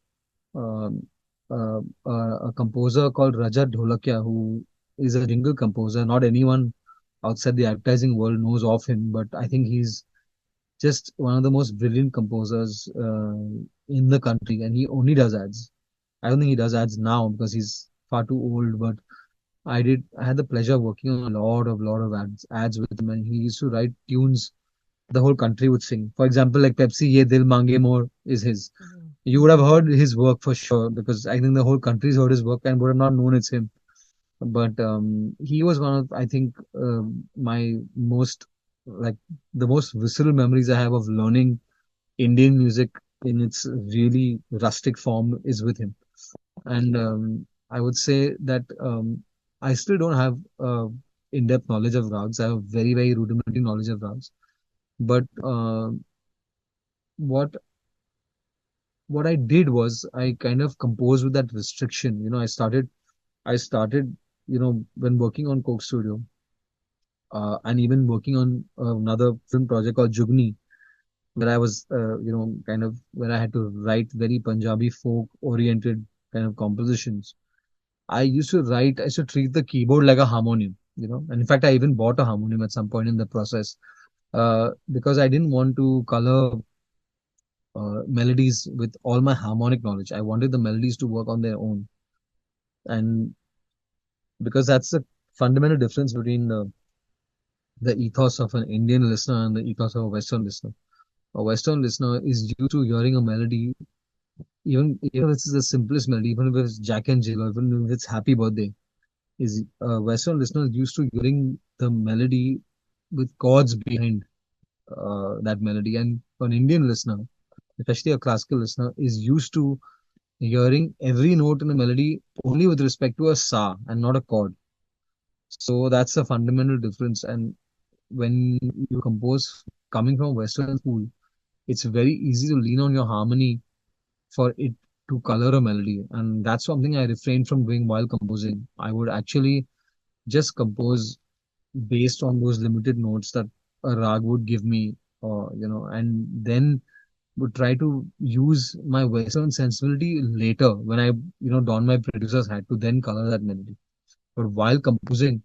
um, a composer called Rajat Dholakia, who is a jingle composer. Not anyone outside the advertising world knows of him, but I think he's just one of the most brilliant composers in the country, and he only does ads. I don't think he does ads now because he's far too old, but I had the pleasure of working on a lot of ads with him, and he used to write tunes the whole country would sing. For example, like Pepsi Ye Dil Mange More is his. You would have heard his work for sure because I think the whole country's heard his work and would have not known it's him. But he was one of, I think, my most like the most visceral memories I have of learning Indian music in its really rustic form is with him. And I would say that I still don't have in-depth knowledge of rags. I have very rudimentary knowledge of rags. But what what I did was I kind of composed with that restriction. I started, when working on Coke Studio, and even working on another film project called Jugni, where I was, kind of where I had to write very Punjabi folk oriented kind of compositions. I used to treat the keyboard like a harmonium. And in fact, I even bought a harmonium at some point in the process, because I didn't want to color melodies with all my harmonic knowledge. I wanted the melodies to work on their own. And because that's the fundamental difference between the ethos of an Indian listener and the ethos of a Western listener. A Western listener is used to hearing a melody, even if it's the simplest melody, even if it's Jack and Jill, or even if it's Happy Birthday. Is a Western listener is used to hearing the melody with chords behind that melody, and an Indian listener, especially a classical listener, is used to hearing every note in a melody only with respect to a sa and not a chord. So that's a fundamental difference. And when you compose coming from Western school, it's very easy to lean on your harmony for it to color a melody. And that's something I refrain from doing while composing. I would actually just compose based on those limited notes that a rag would give me, and then would try to use my Western sensibility later when I, don my producer's hat to then color that melody. But while composing,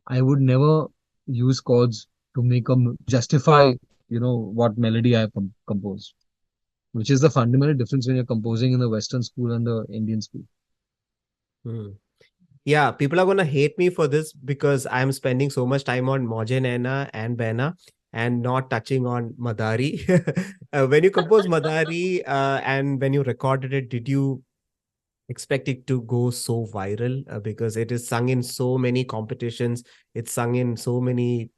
I would never use chords to justify, what melody I have composed, which is the fundamental difference when you're composing in the Western school and the Indian school. Hmm. Yeah, people are gonna hate me for this because I'm spending so much time on Mojenena and Bena and not touching on Madari. When you compose Madari and when you recorded it, did you expect it to go so viral? Because it is sung in so many competitions, it's sung in so many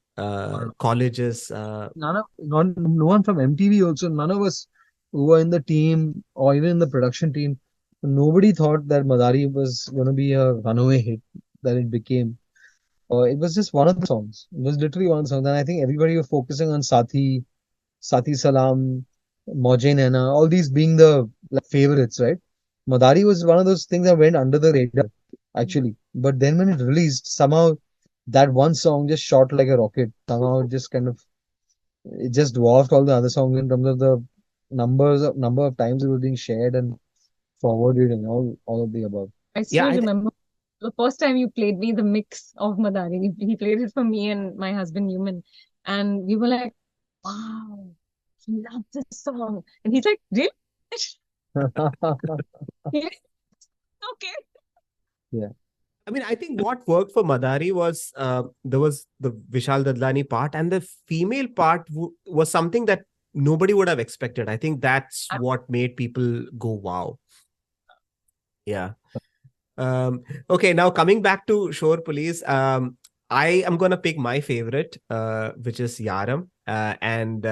colleges. No one from MTV also, none of us who were in the team or even in the production team, nobody thought that Madari was going to be a runaway hit that it became. It was just one of the songs. It was literally one of the songs. And I think everybody was focusing on Sati Salam, Moje Naina, all these being the like favorites, right? Madari was one of those things that went under the radar, actually. But then when it released, somehow that one song just shot like a rocket. Somehow it just dwarfed all the other songs in terms of the number of times it was being shared and forwarded and all of the above. I Yeah, still remember the first time you played me the mix of Madari. He played it for me and my husband Newman, and we were like, "Wow, he loves this song." And he's like, "Really?" Yeah, okay. Yeah. I mean, I think what worked for Madari was there was the Vishal Dadlani part, and the female part was something that nobody would have expected. I think that's what made people go, wow. Yeah. Okay, now coming back to Shore Police, I am gonna pick my favorite, which is Yaram, and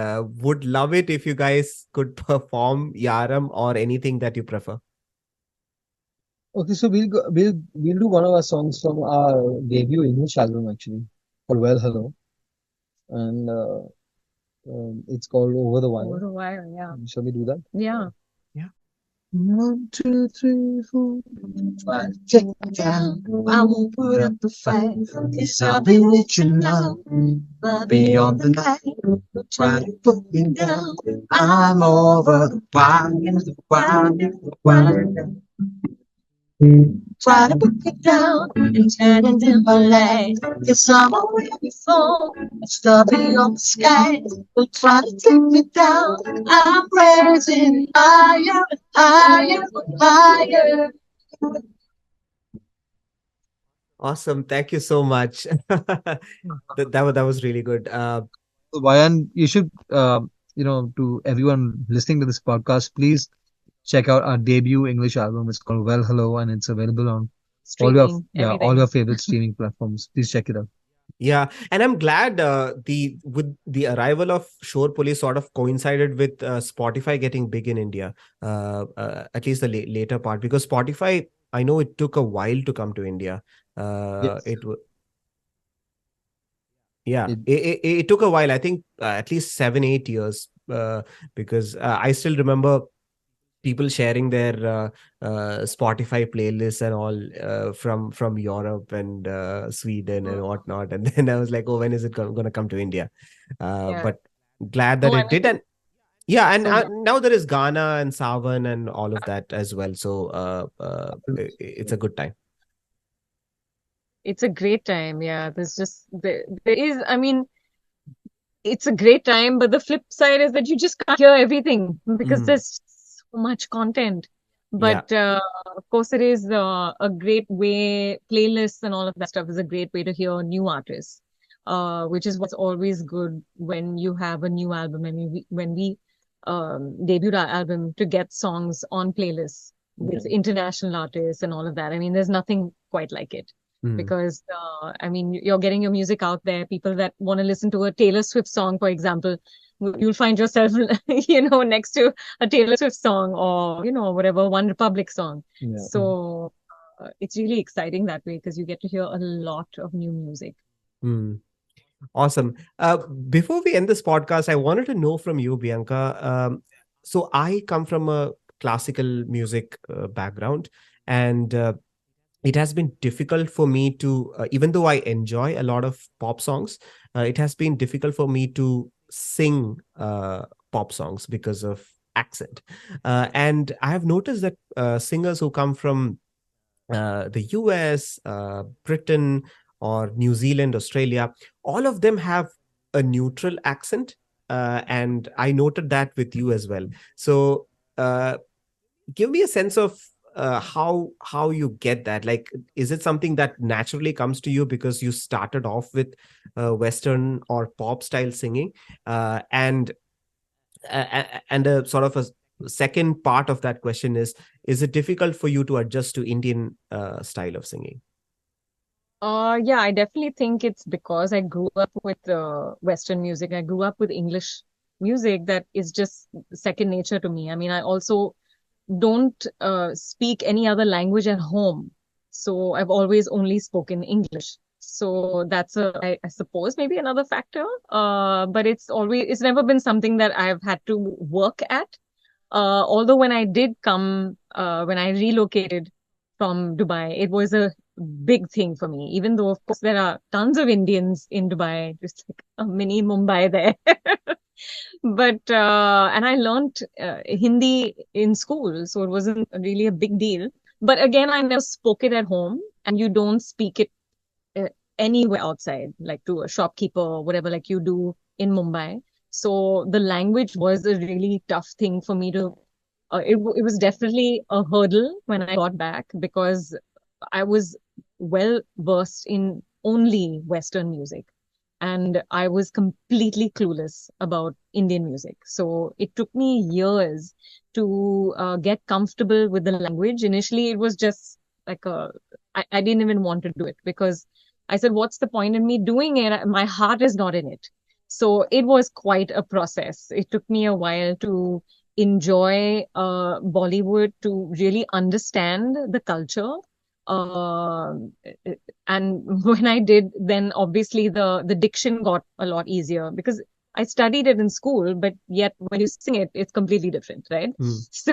would love it if you guys could perform Yaram or anything that you prefer. Okay, so we'll do one of our songs from our debut English album actually called Well Hello, and it's called Over the Wire. Over the wire, yeah. Shall we do that? Yeah. Yeah. 1, 2, 3, 4. Try to take me down. I won't put up the fight. Cause I'll be with you now. Beyond the night. Try to put me down. I'm over the wire, the wire, the wire. Try to put me down and turn into my light. Cause I'm away before. It's the beyond the sky. Will try to take me down. I'm rising higher, higher, higher. Awesome. Thank you so much. That was really good. Vayan, you should, to everyone listening to this podcast, please check out our debut English album. It's called Well Hello, and it's available on Streaming, all your everything. favorite streaming platforms. Please check it out. Yeah, and I'm glad the with the arrival of Shore Police sort of coincided with Spotify getting big in India. At least the later part, because Spotify, I know it took a while to come to India. Yes. It Yeah, It, it took a while. I think at least 7 8 years, because I still remember people sharing their Spotify playlists and all from Europe and Sweden and Mm. whatnot. And then I was like, oh, when is it going to come to India? Yeah. But glad that No, I it did. mean, And yeah, and so glad. now there is Ghana and Savan and all of that as well. So it's a good time. It's a great time. Yeah. There is, I mean, it's a great time, but the flip side is that you just can't hear everything because Mm, there's so much content. yeah. But of course, it is a great way, playlists and all of that stuff is a great way to hear new artists, which is what's always good when you have a new album and when we debuted our album to get songs on playlists with international artists and all of that. I mean, there's nothing quite like it Mm. because I mean, you're getting your music out there. People that want to listen to a Taylor Swift song, for example, you'll find yourself, next to a Taylor Swift song or, whatever, One Republic song. yeah. So it's really exciting that way because you get to hear a lot of new music. Mm. Awesome. Before we end this podcast, I wanted to know from you, Bianca. So I come from a classical music background, and it has been difficult for me to, even though I enjoy a lot of pop songs, it has been difficult for me to sing pop songs because of accent. And I have noticed that singers who come from the US, Britain, or New Zealand, Australia, all of them have a neutral accent. And I noted that with you as well. So uh, give me a sense of how you get that. Like, is it something that naturally comes to you because you started off with Western or pop style singing? And a sort of a second part of that question is it difficult for you to adjust to Indian style of singing? Yeah, I definitely think it's because I grew up with Western music. I grew up with English music that is just second nature to me. I mean, I also don't speak any other language at home. So I've always only spoken English. So that's I suppose maybe another factor. But it's never been something that I've had to work at. Although when I relocated from Dubai, it was a big thing for me, even though, of course, there are tons of Indians in Dubai, just like a mini Mumbai there. But, and I learned Hindi in school, so it wasn't really a big deal. But again, I never spoke it at home, and you don't speak it uh, anywhere outside, like to a shopkeeper or whatever, like you do in Mumbai. So the language was a really tough thing for me to. It was definitely a hurdle when I got back because I was well versed in only Western music and I was completely clueless about Indian music. So it took me years to get comfortable with the language. Initially, it was just like I didn't even want to do it because I said, what's the point in me doing it? My heart is not in it. So it was quite a process. It took me a while to enjoy Bollywood, to really understand the culture. Uh, and when I did, then obviously the diction got a lot easier because I studied it in school, but yet when you sing it, it's completely different, right? Hmm. So,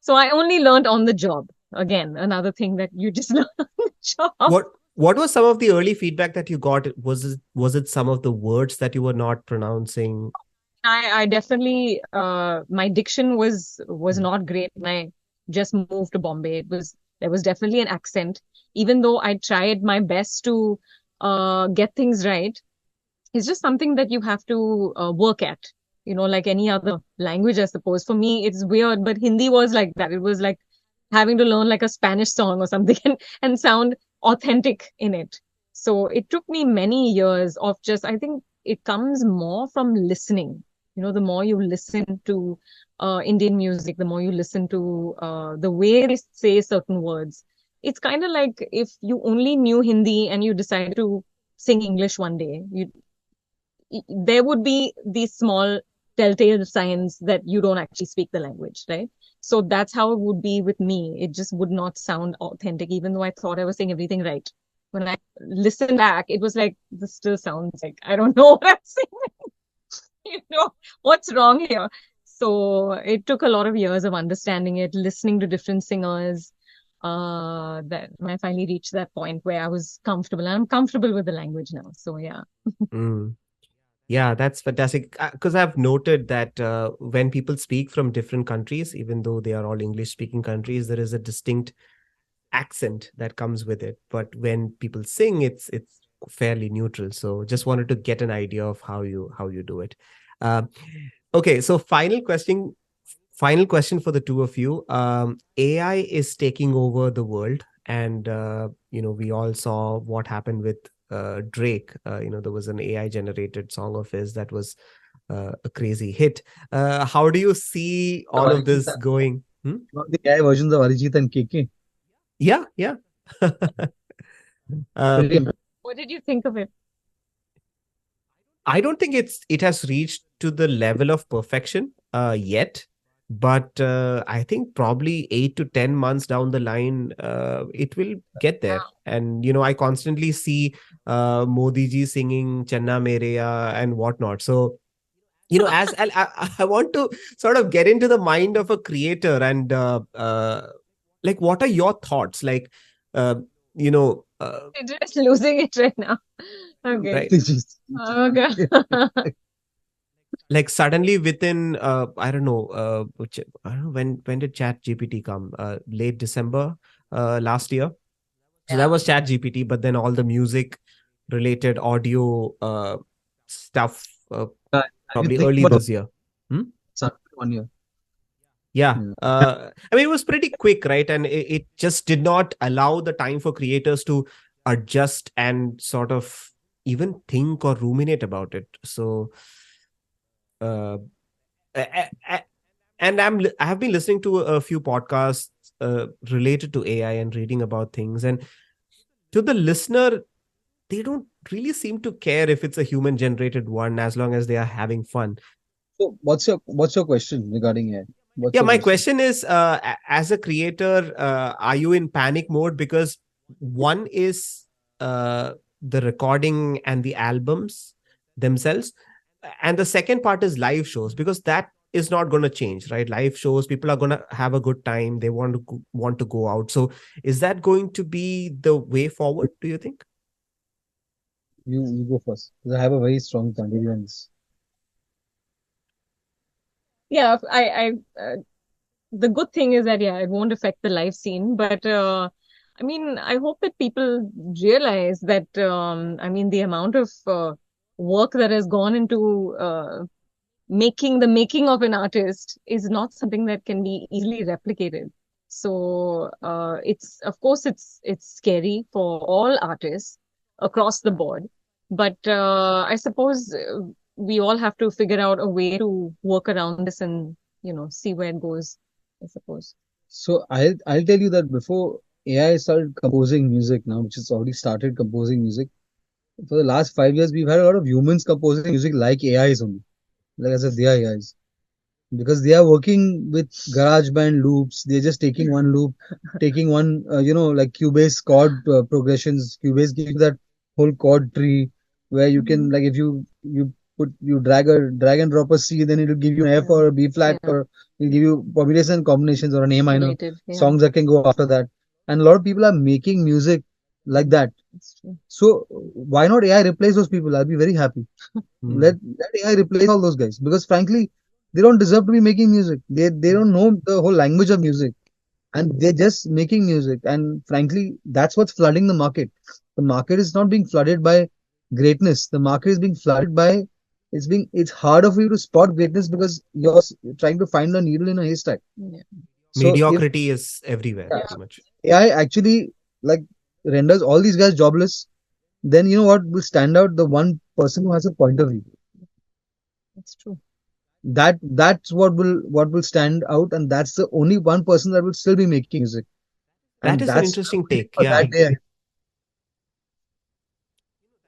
so I only learned on the job. Again, another thing that you just learn on the job. What was some of the early feedback that you got? Was it some of the words that you were not pronouncing? I definitely my diction was not great when I just moved to Bombay. There was definitely an accent. Even though I tried my best to get things right, it's just something that you have to work at. Like any other language, I suppose. For me, it's weird, but Hindi was like that. It was like having to learn like a Spanish song or something and sound authentic in it. So it took me many years of just, I think it comes more from listening. The more you listen to Indian music, the more you listen to the way they say certain words. It's kind of like if you only knew Hindi and you decided to sing English one day, there would be these small telltale signs that you don't actually speak the language, right? So that's how it would be with me. It just would not sound authentic, even though I thought I was saying everything right. When I listened back, it was like, this still sounds like I don't know what I'm saying. What's wrong here? So it took a lot of years of understanding it, listening to different singers, that I finally reached that point where I was comfortable. And I'm comfortable with the language now. So yeah. Mm. Yeah, that's fantastic. Because I've noted that when people speak from different countries, even though they are all English-speaking countries, there is a distinct accent that comes with it. But when people sing, it's fairly neutral. So just wanted to get an idea of how you do it. Um, okay, so final question for the two of you. AI is taking over the world, and we all saw what happened with Drake. There was an AI generated song of his that was a crazy hit. How do you see all of this going? Hmm? Not the AI versions of Arijit and KK. Yeah, yeah. uh, Pretty amazing. What did you think of it? I don't think it has reached to the level of perfection yet, but I think probably 8 to 10 months down the line, it will get there. And I constantly see Modi ji singing "Channa Mereya" and whatnot. So as I want to sort of get into the mind of a creator and like, what are your thoughts? Like, uh, you know, uh, You're just losing it right now. Okay. right? Okay. Like suddenly within I don't know, I don't know when did Chat GPT come? Late December last year. So that was Chat GPT, but then all the music related audio stuff I didn't probably think early much of this year. Hmm? it. 1 year. Yeah. Yeah. I mean, it was pretty quick, right? And it just did not allow the time for creators to adjust and sort of even think or ruminate about it. So, uh, a- a- and I have been listening to a few podcasts related to AI and reading about things. And to the listener, they don't really seem to care if it's a human generated one, as long as they are having fun. So what's your question regarding AI? What's Yeah, your my question? question is, as a creator, are you in panic mode? Because one is the recording and the albums themselves, and the second part is live shows, because that is not going to change, right? Live shows, people are going to have a good time. They want to go out. So, is that going to be the way forward? Do you think? You go first. 'Cause I have a very strong point of view on this. Yeah, the good thing is that, yeah, it won't affect the live scene. But I mean, I hope that people realize that, I mean, the amount of work that has gone into making of an artist is not something that can be easily replicated. So it's, of course, it's scary for all artists across the board. But I suppose we all have to figure out a way to work around this and see where it goes, I suppose. So I'll tell you that before AI started composing music now, which has already started composing music, for the last 5 years we've had a lot of humans composing music like AIs only. Like as if they are AIs. Because they are working with GarageBand loops. They're just taking one loop, taking one, like Cubase chord progressions. Cubase gives that whole chord tree where you can, Mhm. like, if you drag and drop a C, then it'll give you an F Yeah. or a B flat, Yeah. or it'll give you permutation combinations or an A minor Relative. Yeah. songs that can go after that. And a lot of people are making music like that. That's true. So why not AI replace those people? I'll be very happy. Hmm. Let AI replace all those guys, because frankly, they don't deserve to be making music. They don't know the whole language of music, and they're just making music. And frankly, that's what's flooding the market. The market is not being flooded by greatness. The market is being flooded by it's harder for you to spot greatness because you're trying to find a needle in a haystack. Yeah. So if Mediocrity is everywhere, yeah, pretty much. AI actually like renders all these guys jobless, then you know what will stand out? The one person who has a point of view. That's true. That's what will stand out, and that's the only one person that will still be making music. That And is an that's interesting waiting take. for Yeah. that day.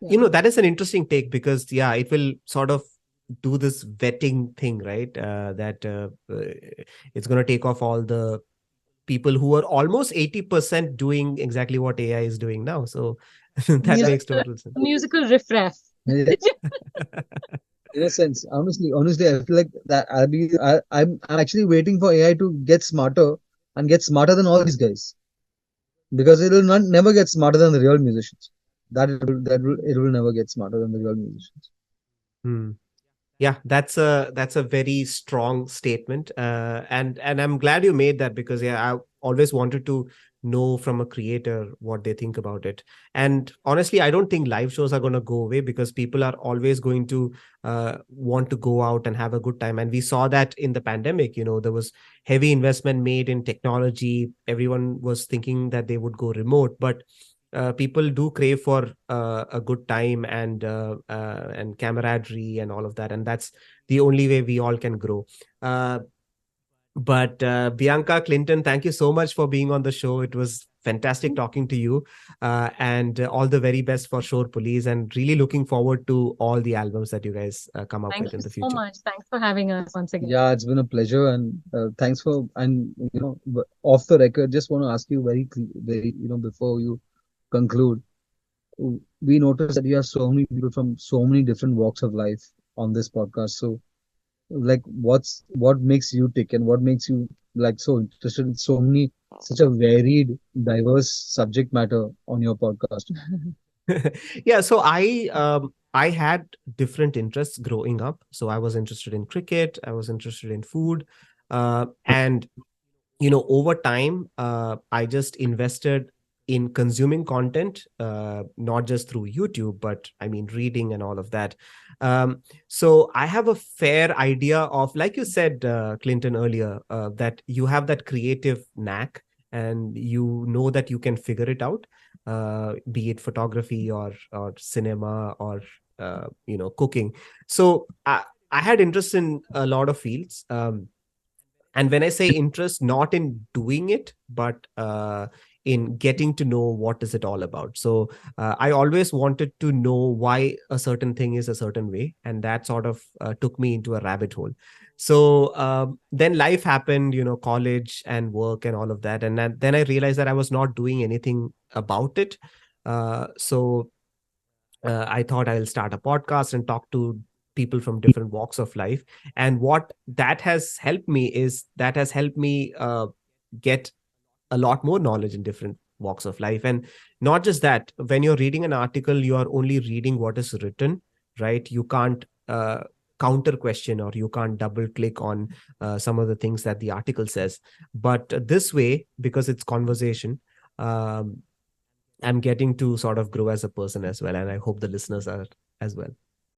Yeah. That is an interesting take because, yeah, it will sort of do this vetting thing, right? That it's going to take off all the people who are almost 80% doing exactly what AI is doing now. So that makes Musical, total sense. musical riffraff. Yes, in a sense, honestly, I feel like that I'm actually waiting for AI to get smarter and get smarter than all these guys, because it will not never get smarter than the real musicians. It will never get smarter than the real musicians. Hmm. Yeah, that's a very strong statement, and I'm glad you made that because, yeah, I always wanted to know from a creator what they think about it. And honestly, I don't think live shows are going to go away because people are always going to want to go out and have a good time. And we saw that in the pandemic. There was heavy investment made in technology. Everyone was thinking that they would go remote, but people do crave for a good time and camaraderie and all of that, and that's the only way we all can grow. But Bianca, Clinton, thank you so much for being on the show. It was fantastic talking to you, and all the very best for Shore Police, and really looking forward to all the albums that you guys come up Thank with you in the so future. much. Thanks for having us once again. Yeah, it's been a pleasure, and thanks for and off the record, just want to ask you very before you conclude, we noticed that you have so many people from so many different walks of life on this podcast. So, like, what makes you tick, and what makes you like so interested in such a varied, diverse subject matter on your podcast? Yeah, so I had different interests growing up. So I was interested in cricket, I was interested in food, and over time, I just invested in consuming content, not just through YouTube, but I mean reading and all of that. So I have a fair idea of, like you said, Clinton, earlier, that you have that creative knack, and that you can figure it out, be it photography or cinema or cooking. So I had interest in a lot of fields. And when I say interest, not in doing it, but in getting to know what is it all about. So I always wanted to know why a certain thing is a certain way, and that sort of took me into a rabbit hole. So then life happened, college and work and all of that, and then I realized that I was not doing anything about it. So I thought I'll start a podcast and talk to people from different walks of life. And what that has helped me is that has helped me get a lot more knowledge in different walks of life. And not just that, when you're reading an article, you are only reading what is written, right? You can't counter question, or you can't double click on some of the things that the article says. But this way, because it's conversation, um, I'm getting to sort of grow as a person as well. And I hope the listeners are as well.